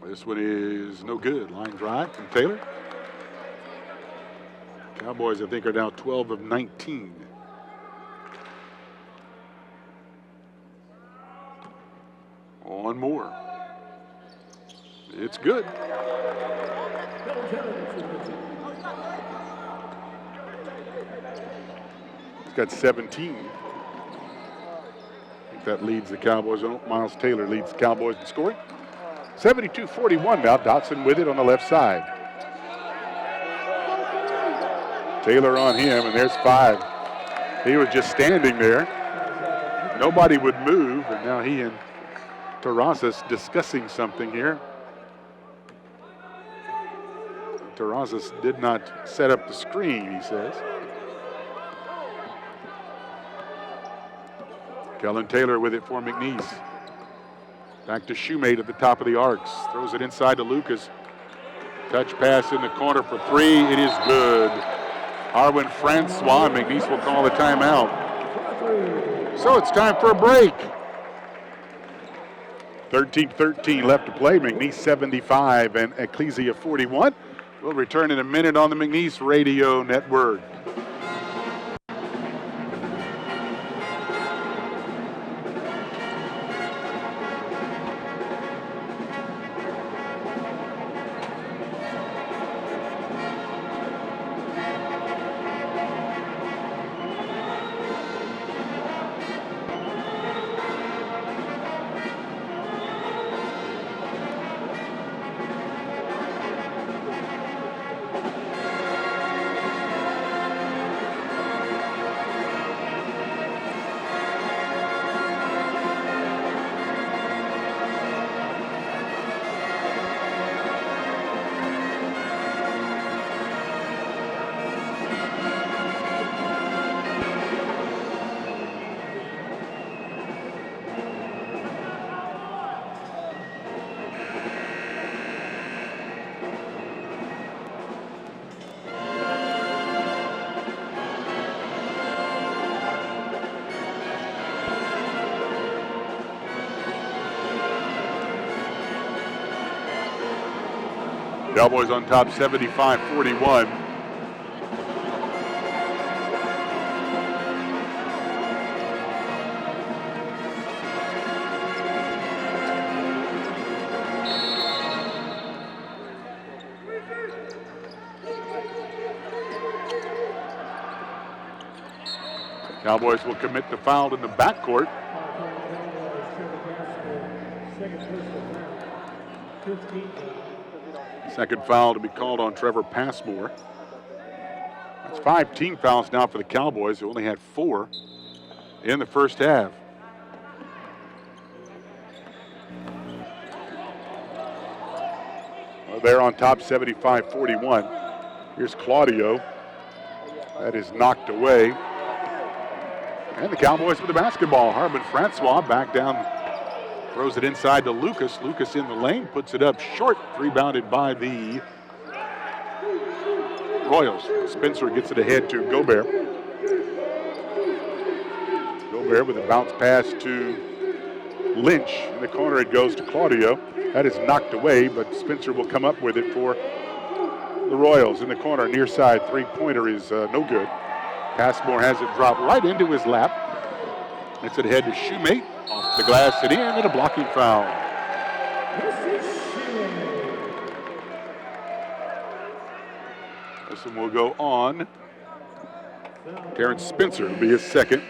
This one is no good. Line drive from Taylor. Cowboys, I think, are now 12 of 19. One more. It's good. He's got 17. I think that leads the Cowboys. Miles Taylor leads the Cowboys in scoring. 72-41 now. Dotson with it on the left side. Taylor on him, and there's 5. He was just standing there. Nobody would move, and now he and Terrazas discussing something here. Terrazas did not set up the screen, he says. Kellen Taylor with it for McNeese. Back to Shoemate at the top of the arcs. Throws it inside to Lucas. Touch pass in the corner for 3. It is good. Arwin Francois. McNeese will call the timeout. So it's time for a break. 13-13 left to play. McNeese 75 and Ecclesia 41. We'll return in a minute on the McNeese Radio Network. Cowboys on top 75-41. Cowboys will commit the foul in the backcourt. Second foul to be called on Trevor Passmore. That's 5 team fouls now for the Cowboys, who only had 4 in the first half. Well, they're on top 75-41. Here's Claudio. That is knocked away. And the Cowboys with the basketball. Harbin Francois back down. Throws it inside to Lucas. Lucas in the lane, puts it up short. Rebounded by the Royals. Spencer gets it ahead to Gobert. Gobert with a bounce pass to Lynch. In the corner it goes to Claudio. That is knocked away, but Spencer will come up with it for the Royals. In the corner, near side, three-pointer is no good. Passmore has it dropped right into his lap. It's it ahead to Shoemate. Off the glass and in, and a blocking foul. This one will go on. Terrence Spencer will be his second.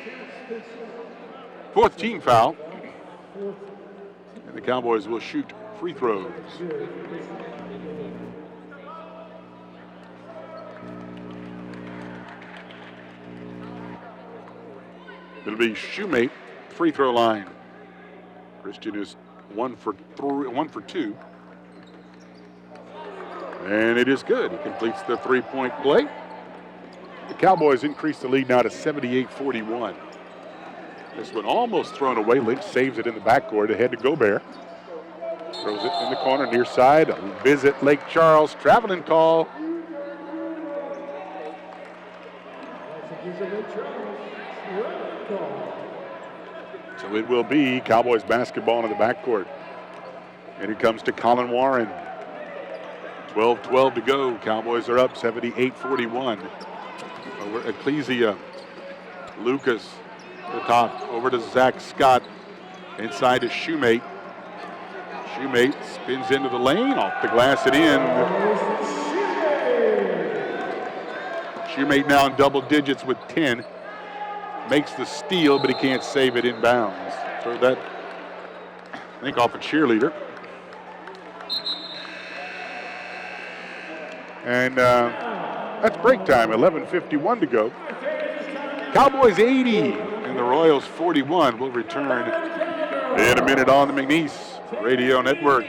Fourth team foul. And the Cowboys will shoot free throws. It'll be Shoemate, free throw line. Christian is 1 for 2. And it is good. He completes the three-point play. The Cowboys increase the lead now to 78-41. This one almost thrown away. Lynch saves it in the backcourt ahead to Gobert. Throws it in the corner near side. A visit Lake Charles. Traveling call. So it will be Cowboys basketball in the backcourt. And it comes to Colin Warren. 12-12 to go. Cowboys are up 78-41. Over Ecclesia. Lucas to the top. Over to Zach Scott. Inside to Shoemate. Shoemate spins into the lane. Off the glass and in. Shoemate now in double digits with 10. Makes the steal, but he can't save it inbounds. So that, I think, off a cheerleader. And that's break time, 11:51 to go. Cowboys 80 and the Royals 41 will return in a minute on the McNeese Radio Network.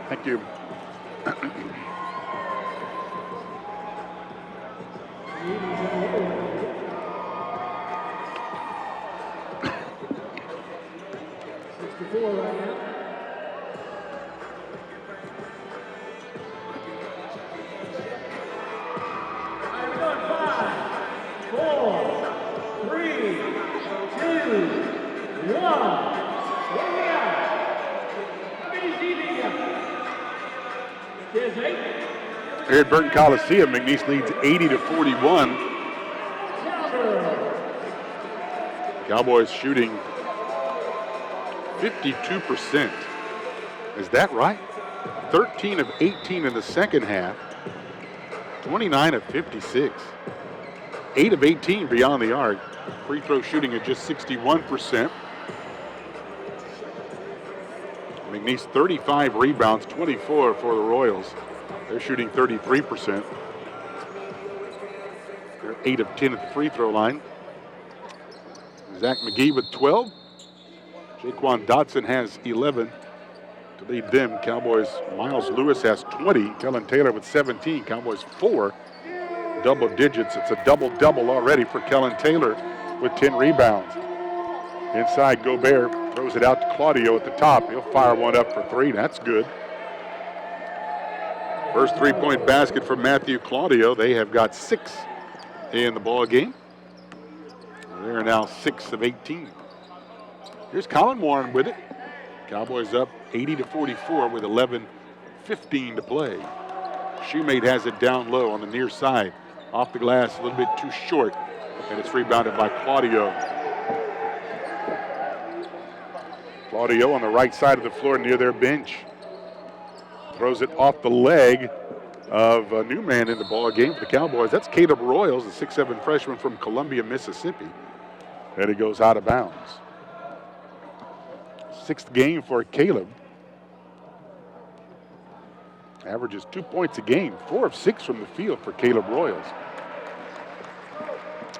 Thank you. Here at Burton Coliseum, McNeese leads 80-41. Cowboys shooting 52%. Is that right? 13 of 18 in the second half. 29 of 56. 8 of 18 beyond the arc. Free throw shooting at just 61%. McNeese 35 rebounds, 24 for the Royals. They're shooting 33%. They're 8 of 10 at the free throw line. Zach McGee with 12. Jaquan Dotson has 11 to lead them. Cowboys, Miles Lewis has 20. Kellen Taylor with 17. Cowboys 4 double digits. It's a double-double already for Kellen Taylor with 10 rebounds. Inside, Gobert throws it out to Claudio at the top. He'll fire one up for 3. That's good. First three-point basket for Matthew Claudio. They have got 6 in the ball game. They're now 6 of 18. Here's Colin Warren with it. Cowboys up 80-44 with 11:15 to play. Shoemate has it down low on the near side. Off the glass, a little bit too short, and it's rebounded by Claudio. Claudio on the right side of the floor near their bench. Throws it off the leg of a new man in the ball game for the Cowboys. That's Caleb Royals, the 6'7" freshman from Columbia, Mississippi. And he goes out of bounds. 6th game for Caleb. Averages 2 points a game, 4 of 6 from the field for Caleb Royals.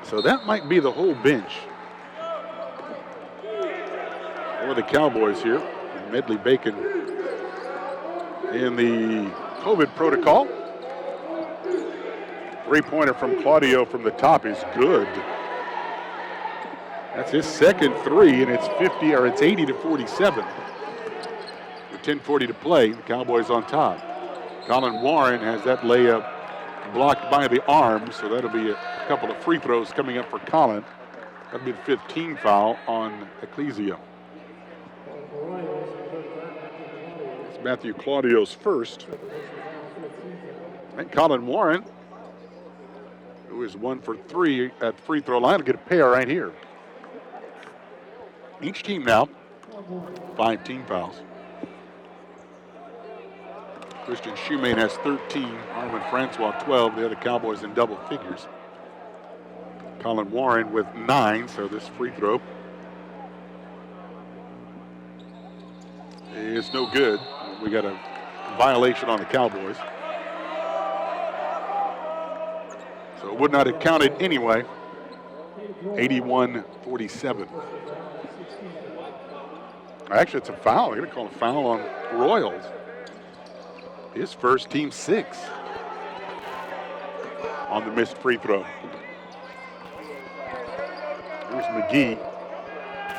So that might be the whole bench for the Cowboys here. Medley Bacon in the COVID protocol. Three-pointer from Claudio from the top is good. That's his second three, and it's 80 to 47. With 10:40 to play, the Cowboys on top. Colin Warren has that layup blocked by the arm, so that'll be a couple of free throws coming up for Colin. That'll be the 15 foul on Ecclesia. It's Matthew Claudio's first. And Colin Warren, who is 1 for 3 at the free throw line, will get a pair right here. Each team now, 5 team fouls. Christian Shoemane has 13, Armand Francois 12, the other Cowboys in double figures. Colin Warren with 9, so this free throw is no good. We got a violation on the Cowboys. So it would not have counted anyway. 81-47. Actually, it's a foul. They're going to call a foul on Royals. His first, team 6 on the missed free throw. Here's McGee.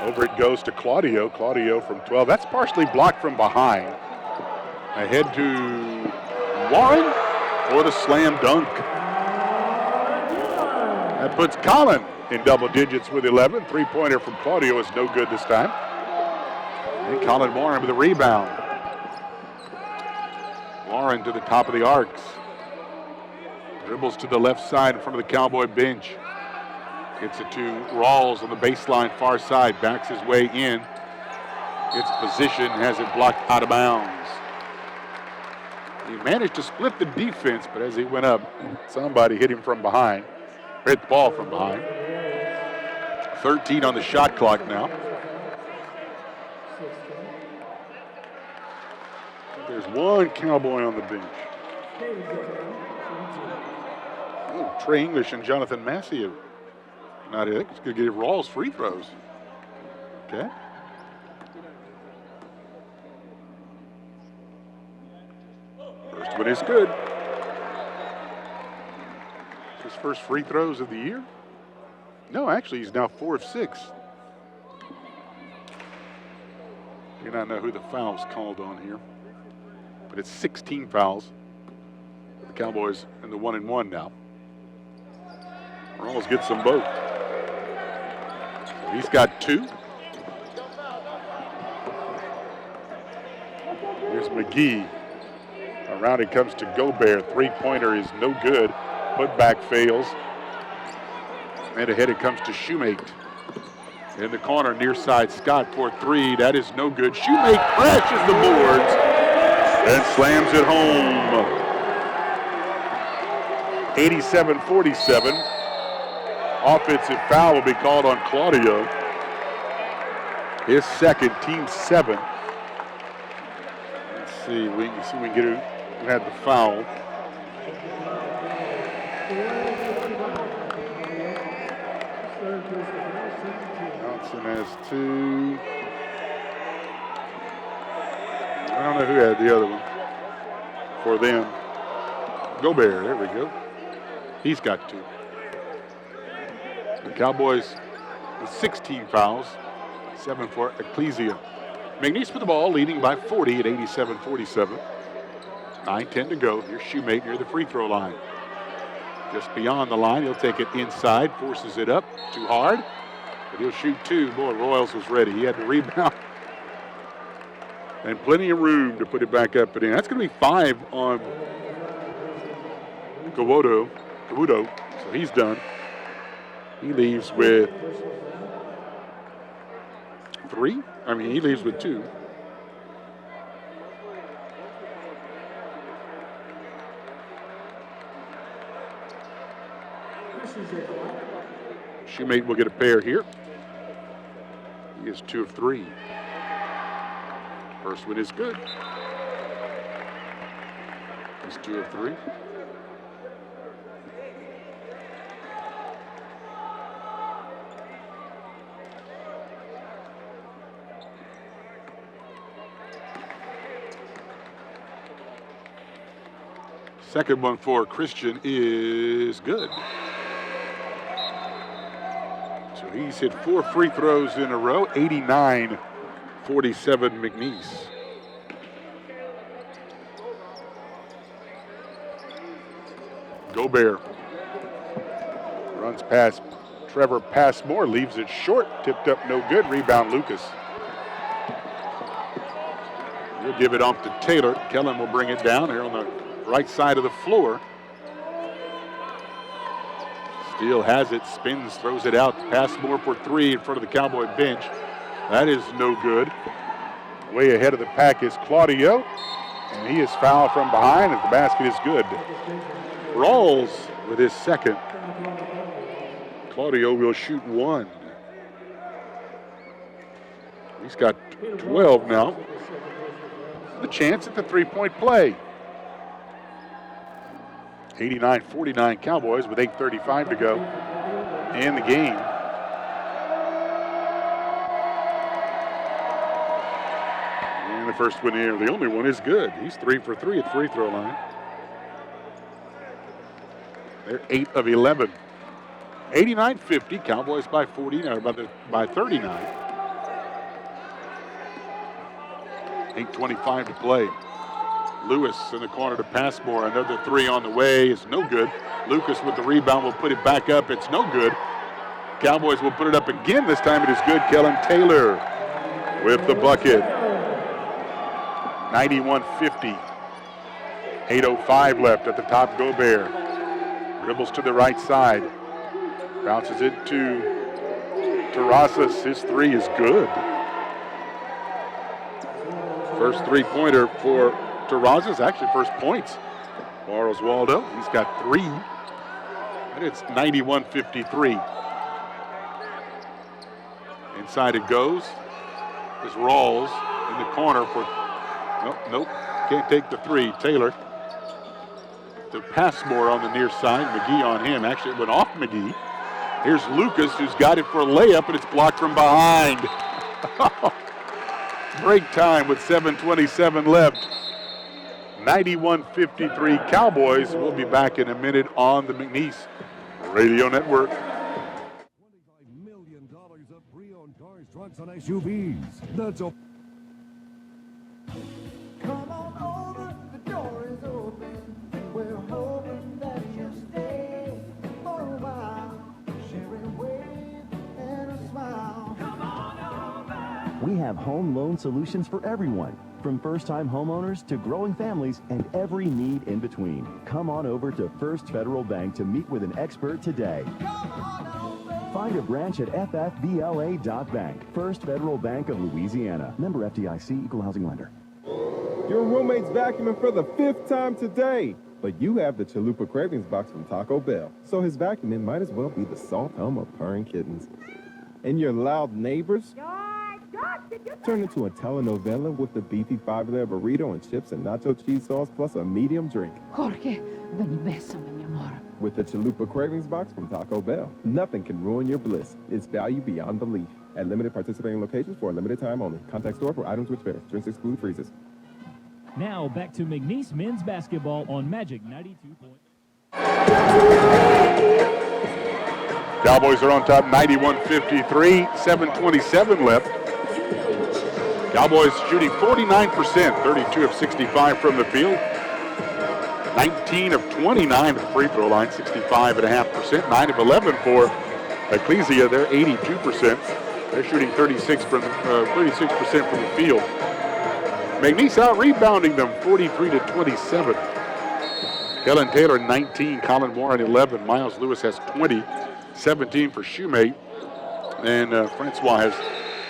Over it goes to Claudio. Claudio from 12. That's partially blocked from behind. Ahead to Warren for the slam dunk. That puts Colin in double digits with 11. Three-pointer from Claudio is no good this time. And Colin Warren with the rebound. Warren to the top of the arcs. Dribbles to the left side in front of the Cowboy bench. Gets it to Rawls on the baseline far side. Backs his way in. Gets position, has it blocked out of bounds. He managed to split the defense, but as he went up, somebody hit him from behind. Hit the ball from behind. 13 on the shot clock now. There's one Cowboy on the bench. Oh, Trey English and Jonathan Massey. Not it. It's going to give Rawls free throws. Okay. First one is good. His first free throws of the year? No, actually, he's now 4 of 6. Do not know who the foul's called on here, but it's 16 fouls. The Cowboys in the 1-and-1 now. Rawls gets them both. So he's got 2. Here's McGee. Around it comes to Gobert. Three-pointer is no good. Putback fails. And ahead it comes to Shoemate. In the corner, near side, Scott for 3. That is no good. Shoemate crashes the boards and slams it home. 87-47. Offensive foul will be called on Claudio. His second, team 7. Let's see, we can get who had the foul. Johnson has 2. I don't know who had the other one for them. Gobert, there we go. He's got 2. The Cowboys with 16 fouls, 7 for Ecclesia. McNeese with the ball, leading by 40 at 87-47. 9:10 to go. Here's Shoemate near the free throw line. Just beyond the line, he'll take it inside, forces it up too hard, but he'll shoot 2. Boy, Royals was ready. He had the rebound and plenty of room to put it back up and in. That's going to be 5 on Kawudo, so he's done. He leaves with 3. He leaves with 2. Shoemate will get a pair here. He is 2 of 3. First one is good. He's 2 of 3. Second one for Christian is good. So he's hit 4 free throws in a row, 89-47 McNeese. Gobert runs past Trevor Passmore, leaves it short, tipped up no good, rebound Lucas. He'll give it off to Taylor. Kellen will bring it down here on the right side of the floor. Steele has it, spins, throws it out. Passmore for 3 in front of the Cowboy bench. That is no good. Way ahead of the pack is Claudio, and he is fouled from behind, and the basket is good. Rawls with his second. Claudio will shoot 1. He's got 12 now. The chance at the three-point play. 89-49 Cowboys with 8:35 to go in the game. And the first one here, the only one, is good. He's 3 for 3 at the free throw line. They're 8 of 11. 89-50, Cowboys by 49, or by 39. 8:25 to play. Lewis in the corner to Passmore. Another 3 on the way is no good. Lucas with the rebound will put it back up. It's no good. Cowboys will put it up again. This time it is good. Kellen Taylor with the bucket. 91-50. 8:05 left at the top. Gobert dribbles to the right side. Bounces it to Terrazas. His 3 is good. First three-pointer for Terrazas, actually first points for Oswaldo. He's got 3, and it's 91-53. Inside it goes. There's Rawls in the corner for, nope, can't take the 3. Taylor to Passmore on the near side. McGee on him. Actually, it went off McGee. Here's Lucas, who's got it for a layup, and it's blocked from behind. Break time with 7:27 left. 91-53 Cowboys. We'll be back in a minute on the McNeese Radio Network. $25 million of pre-owned cars, trucks, and SUVs. That's a... Come on over, the door is open. We're hoping that you stay for a while. Sharing wave and a smile. Come on over. We have home loan solutions for everyone, from first-time homeowners to growing families and every need in between. Come on over to First Federal Bank to meet with an expert today. Find a branch at ffbla.bank. First Federal Bank of Louisiana. Member FDIC, Equal Housing Lender. Your roommate's vacuuming for the 5th time today. But you have the Chalupa Cravings box from Taco Bell. So his vacuuming might as well be the soft hum of purring kittens. And your loud neighbors turn into a telenovela with the beefy 5-layer burrito and chips and nacho cheese sauce plus a medium drink. Jorge, ven y bésame, mi amor. With the Chalupa Cravings box from Taco Bell. Nothing can ruin your bliss. It's value beyond belief. At limited participating locations for a limited time only. Contact store for items with fares. Drinks exclude freezes. Now back to McNeese men's basketball on Magic 92. Cowboys are on top, 91-53, 7:27 left. Cowboys shooting 49%, 32 of 65 from the field. 19 of 29 at the free throw line, 65.5%. 9 of 11 for Ecclesia, they're 82%. They're shooting 36% from the field. McNeese out rebounding them, 43-27. Kellen Taylor 19, Colin Warren 11, Miles Lewis has 20, 17 for Shoemate, and Francois has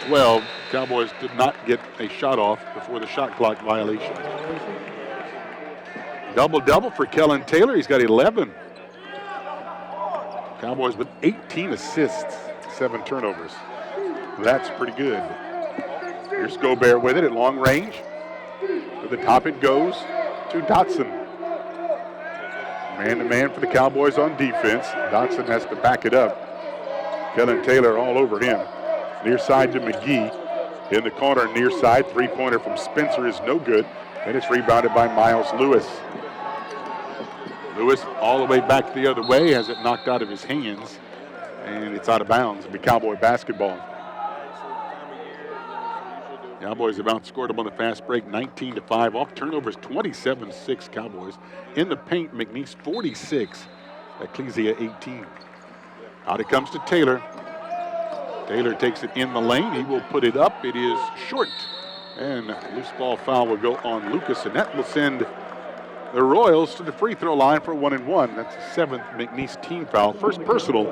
12. Cowboys did not get a shot off before the shot clock violation. Double-double for Kellen Taylor. He's got 11. Cowboys with 18 assists, 7 turnovers. That's pretty good. Here's Gobert with it at long range. To the top it goes to Dotson. Man-to-man for the Cowboys on defense. Dotson has to back it up. Kellen Taylor all over him. Near side to McGee. In the corner, near side. Three-pointer from Spencer is no good. And it's rebounded by Miles Lewis. Lewis all the way back the other way, has it knocked out of his hands, and it's out of bounds. It'll be Cowboy basketball. Cowboys have outscored them on the fast break 19-5. Off turnovers 27-6 Cowboys. In the paint, McNeese 46, Ecclesia 18. Out it comes to Taylor. Taylor takes it in the lane. He will put it up. It is short. And loose ball foul will go on Lucas, and that will send the Royals to the free throw line for 1-1. That's the 7th McNeese team foul. First personal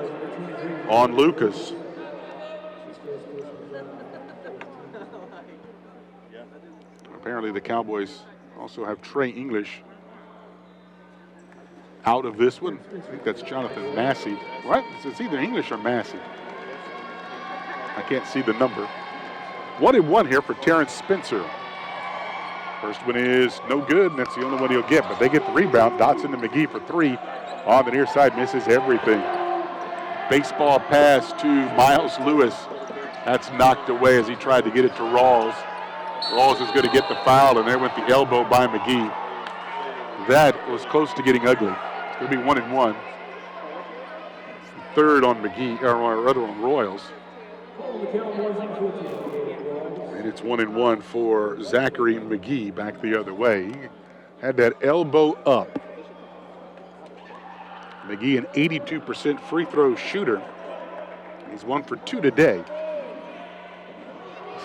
on Lucas. Apparently the Cowboys also have Trey English out of this one. I think that's Jonathan Massey. What? It's either English or Massey. I can't see the number. 1-1 here for Terrence Spencer. First one is no good, and that's the only one he'll get, but they get the rebound. Dotson to McGee for 3. On the near side, misses everything. Baseball pass to Miles Lewis. That's knocked away as he tried to get it to Rawls. Rawls is going to get the foul, and there went the elbow by McGee. That was close to getting ugly. It's going to be 1-1. Third on McGee, or rather on Royals. And it's 1-1 for Zachary McGee back the other way. He had that elbow up. McGee, an 82% free throw shooter. He's 1 for 2 today.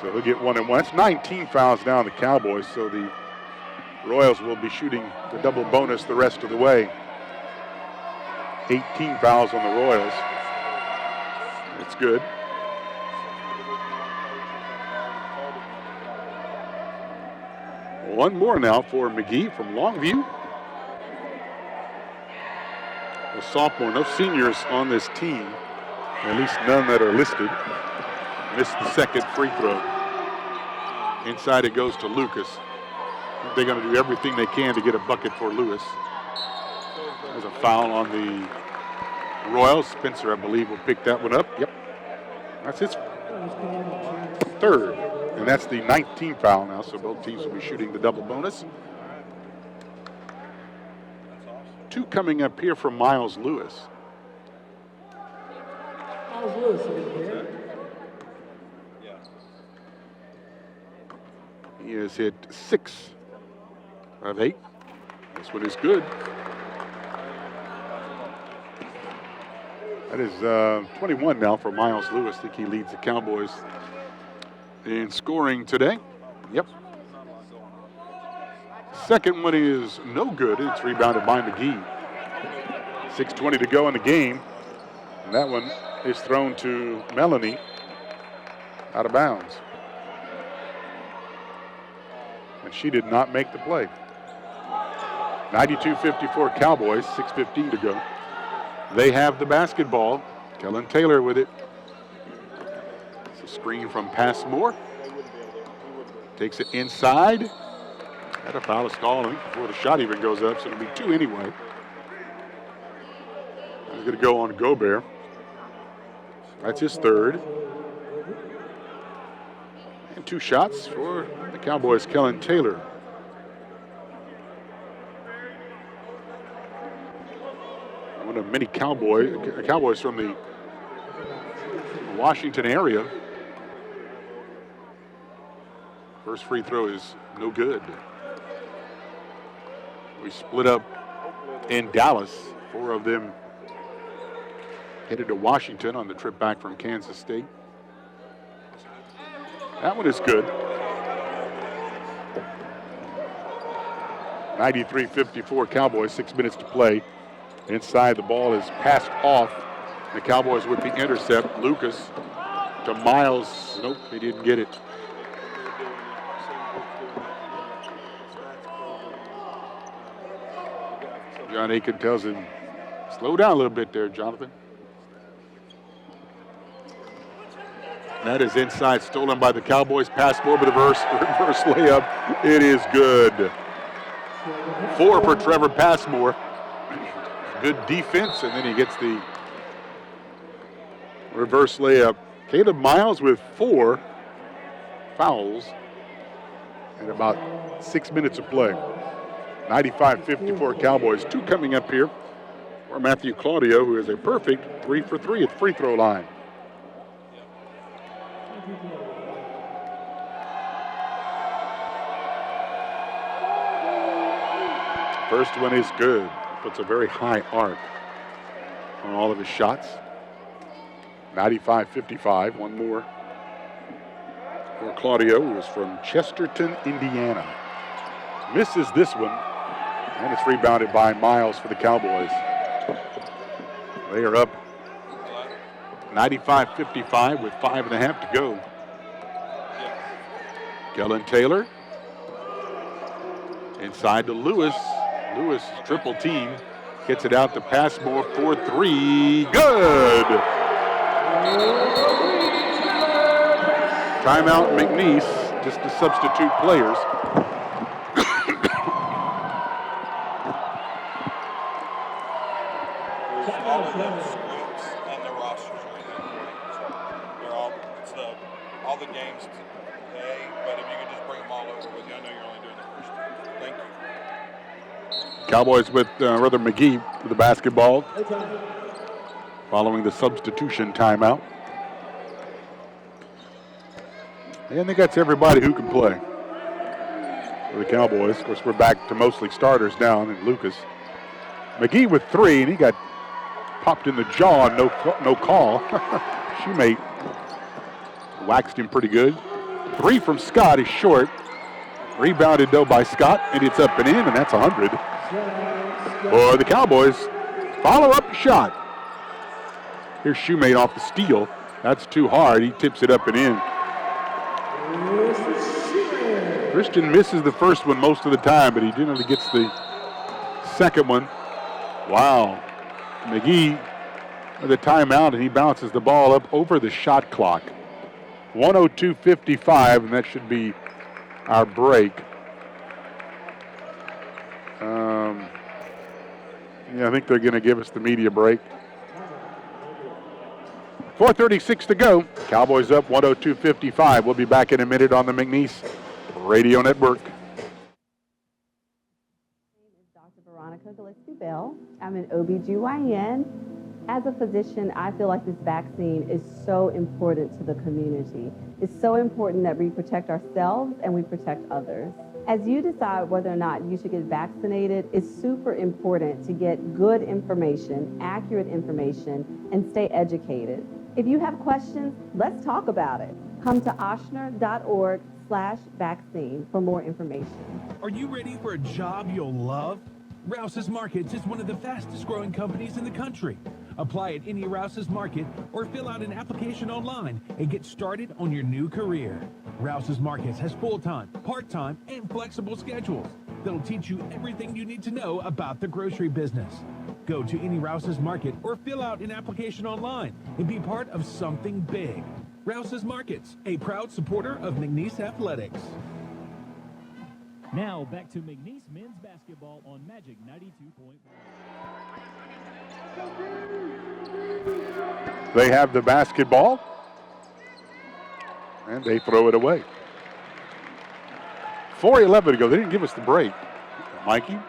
So he'll get 1-1. That's 19 fouls now on the Cowboys, so the Royals will be shooting the double bonus the rest of the way. 18 fouls on the Royals. It's good. One more now for McGee from Longview. A sophomore, no seniors on this team, at least none that are listed. Missed the second free throw. Inside it goes to Lucas. They're going to do everything they can to get a bucket for Lewis. There's a foul on the Royals. Spencer, I believe, will pick that one up. Yep. That's his third. And that's the 19th foul now, so both teams will be shooting the double bonus. 2 coming up here from Miles Lewis. Miles Lewis is here. He has hit 6 of 8. This one is good. That is 21 now for Miles Lewis. I think he leads the Cowboys in scoring today. Yep. Second one is no good. It's rebounded by McGee. 6:20 to go in the game. And that one is thrown to Melanie out of bounds. And she did not make the play. 92-54 Cowboys, 6:15 to go. They have the basketball. Kellen Taylor with it. It's a screen from Passmore. Takes it inside. That a foul is called before the shot even goes up, so it'll be 2 anyway. He's going to go on Gobert. That's his third. And 2 shots for the Cowboys, Kellen Taylor. One of many Cowboys from the Washington area. First free throw is no good. We split up in Dallas. 4 of them headed to Washington on the trip back from Kansas State. That one is good. 93-54 Cowboys, 6 minutes to play. Inside, the ball is passed off. The Cowboys with the intercept. Lucas to Miles. Nope, he didn't get it. John Aiken tells him, slow down a little bit there, Jonathan. That is inside, stolen by the Cowboys. Pass more, but reverse layup. It is good. 4 for Trevor Passmore. Good defense, and then he gets the reverse layup. Caleb Miles with 4 fouls and about 6 minutes of play. 95-54 Cowboys. 2 coming up here for Matthew Claudio, who is a perfect 3 for 3 at the free throw line. First one is good. Puts a very high arc on all of his shots. 95-55. One more for Claudio, who is from Chesterton, Indiana. Misses this one, and it's rebounded by Miles for the Cowboys. They are up 95-55 with 5.5 to go. Kellen Taylor inside to Lewis. Lewis triple team, gets it out to Passmore for 3. Good! Timeout McNeese, just to substitute players. All of those scripts and the rosters are in there. So they're all the games today, but if you could just bring them all over with you, I know you're only doing the first two. Thank you. Cowboys with McGee with the basketball following the substitution timeout. And I think that's everybody who can play for the Cowboys. Of course, we're back to mostly starters now, and Lucas. McGee with 3, and he got popped in the jaw, no call. Shoemate waxed him pretty good. 3 from Scott is short. Rebounded, though, by Scott, and it's up and in, and that's 100. For the Cowboys, follow-up shot. Here's Shoemate off the steal. That's too hard. He tips it up and in. Christian misses the first one most of the time, but he generally gets the second one. Wow. McGee with a timeout, and he bounces the ball up over the shot clock. 102-55, and that should be our break. Yeah, I think they're going to give us the media break. 4:36 to go. Cowboys up 102-55. We'll be back in a minute on the McNeese Radio Network. Dr. Veronica Gillespie-Bell. I'm an OBGYN. As a physician, I feel like this vaccine is so important to the community. It's so important that we protect ourselves and we protect others. As you decide whether or not you should get vaccinated, it's super important to get good information, accurate information, and stay educated. If you have questions, let's talk about it. Come to ochsner.org/vaccine for more information. Are you ready for a job you'll love? Rouse's Markets is one of the fastest growing companies in the country. Apply at any Rouse's Market or fill out an application online and get started on your new career. Rouse's Markets has full-time, part-time, and flexible schedules that'll teach you everything you need to know about the grocery business. Go to any Rouse's Market or fill out an application online and be part of something big. Rouse's Markets, a proud supporter of McNeese Athletics. Now back to McNeese men's basketball on Magic 92.1. They have the basketball, and they throw it away. 4:11 to go. They didn't give us the break. Mikey?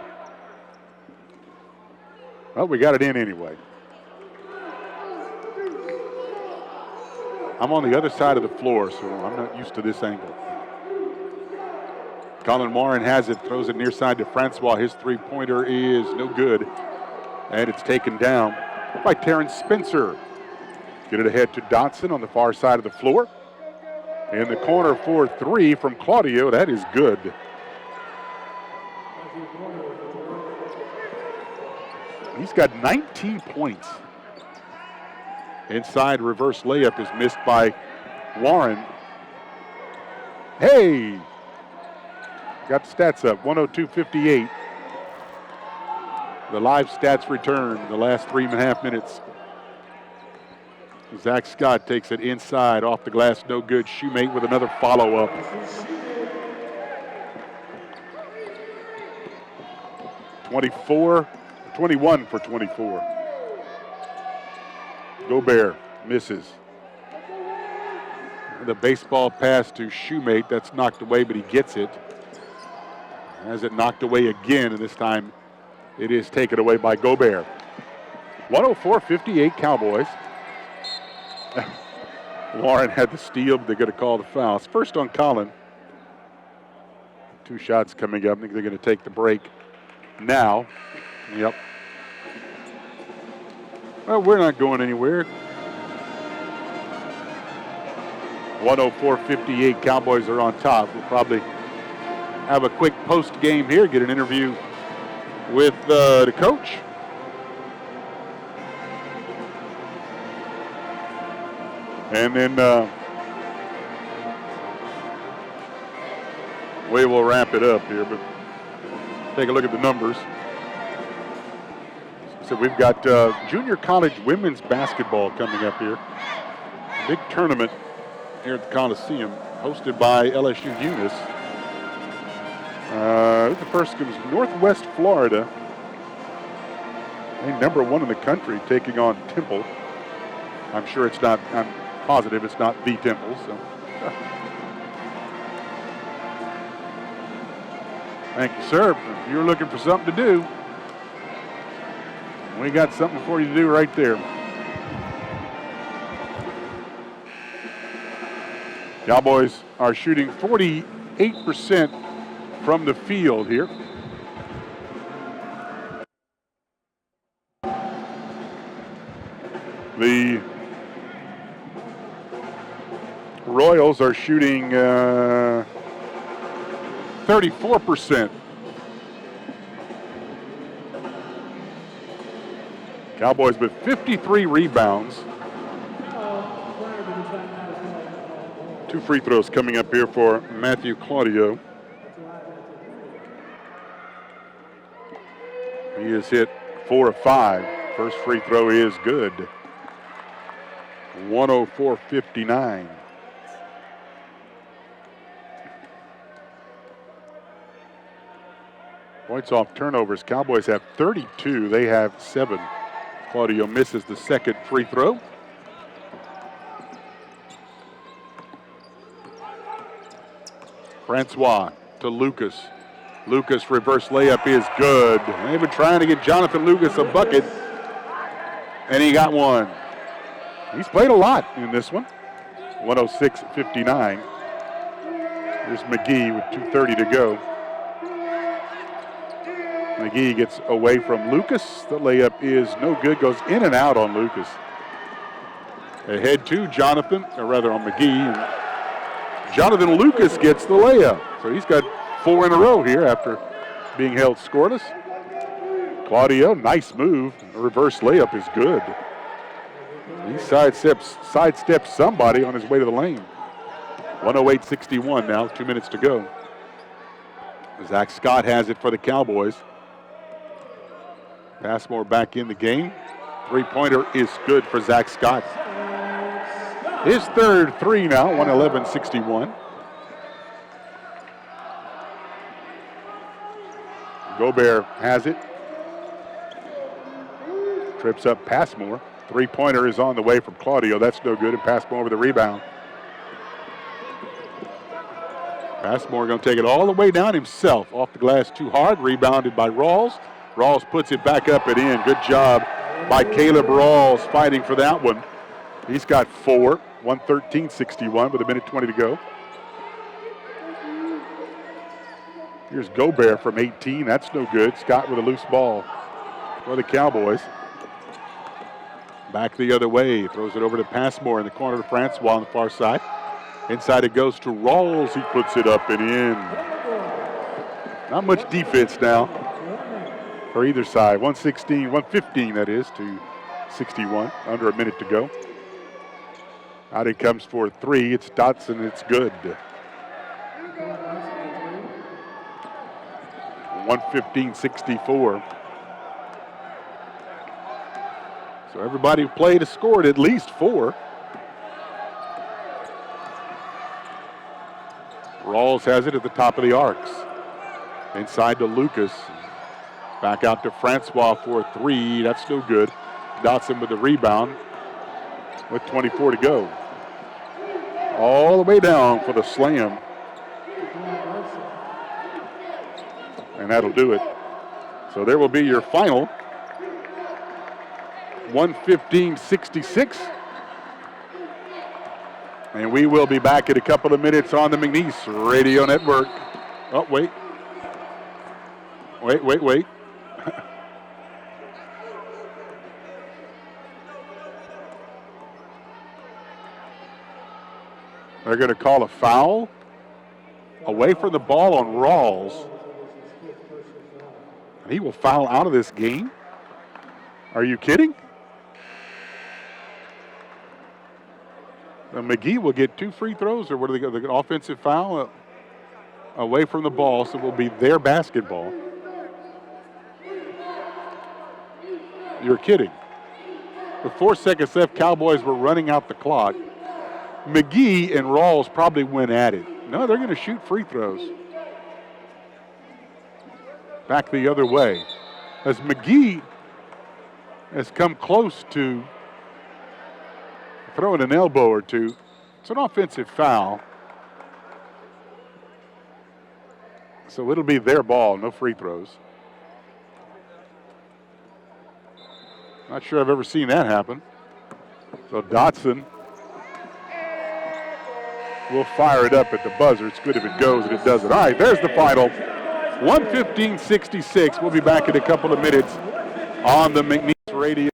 Well, we got it in anyway. I'm on the other side of the floor, so I'm not used to this angle. Colin Warren has it, throws it near side to Francois. His three-pointer is no good, and it's taken down by Terrence Spencer. Get it ahead to Dotson on the far side of the floor. In the corner for 3 from Claudio. That is good. He's got 19 points. Inside reverse layup is missed by Warren. Hey! Got the stats up, 102-58. The live stats return the last 3.5 minutes. Zach Scott takes it inside, off the glass, no good. Shoemate with another follow-up. $21 for 24. Gobert misses. The baseball pass to Shoemate, that's knocked away, but he gets it. Has it knocked away again, and this time it is taken away by Gobert. 104-58 Cowboys. Warren had the steal, but they're going to call the foul. It's first on Colin. 2 shots coming up. I think they're going to take the break now. Yep. Well, we're not going anywhere. 104-58 Cowboys are on top. We'll probably have a quick post game here, get an interview with the coach. And then we will wrap it up here, but take a look at the numbers. So we've got junior college women's basketball coming up here. Big tournament here at the Coliseum, hosted by LSU Eunice. The first comes Northwest Florida. They're number 1 in the country, taking on Temple. I'm sure it's not, I'm positive it's not the Temple. So. Thank you, sir. If you're looking for something to do, we got something for you to do right there. Cowboys are shooting 48% from the field here. The Royals are shooting 34%. Cowboys with 53 rebounds. 2 free throws coming up here for Matthew Claudio. He has hit 4 of 5. First free throw is good. 104-59. Points off turnovers. Cowboys have 32. They have 7. Claudio misses the second free throw. Francois to Lucas. Lucas reverse layup is good. They've been trying to get Jonathan Lucas a bucket, and he got one. He's played a lot in this one. 106-59. Here's McGee with 2:30 to go. McGee gets away from Lucas. The layup is no good. Goes in and out on Lucas. Ahead to Jonathan, or rather on McGee. And Jonathan Lucas gets the layup. So he's got 4 in a row here after being held scoreless. Claudio, nice move. A reverse layup is good. He sidesteps somebody on his way to the lane. 108-61 now, 2 minutes to go. Zach Scott has it for the Cowboys. Passmore back in the game. 3-pointer is good for Zach Scott. His third 3 now, 111-61. Gobert has it. Trips up Passmore. 3-pointer is on the way from Claudio. That's no good, and Passmore over the rebound. Passmore going to take it all the way down himself. Off the glass too hard. Rebounded by Rawls. Rawls puts it back up and in. Good job by Caleb Rawls fighting for that one. He's got 4. 113-61 with 1:20 to go. Here's Gobert from 18. That's no good. Scott with a loose ball for the Cowboys. Back the other way. Throws it over to Passmore in the corner to Francois on the far side. Inside it goes to Rawls. He puts it up and in. Not much defense now for either side. 115 that is, to 61. Under a minute to go. Out it comes for 3. It's Dotson. It's good. 115-64. So everybody who played has scored at least 4. Rawls has it at the top of the arcs. Inside to Lucas. Back out to Francois for 3. That's no good. Dotson with the rebound with 24 to go. All the way down for the slam. And that'll do it. So there will be your final. 115-66. And we will be back in a couple of minutes on the McNeese Radio Network. Oh, wait. Wait. They're going to call a foul away from the ball on Rawls. And he will foul out of this game. Are you kidding? McGee will get 2 free throws, or what are they going to get? Offensive foul away from the ball, so it will be their basketball. You're kidding. With 4 seconds left, Cowboys were running out the clock. McGee and Rawls probably went at it. No, they're going to shoot free throws. Back the other way. As McGee has come close to throwing an elbow or two. It's an offensive foul. So it'll be their ball, no free throws. Not sure I've ever seen that happen. So Dotson will fire it up at the buzzer. It's good if it goes and it doesn't. All right, there's the final. 115-66. We'll be back in a couple of minutes on the McNeese Radio.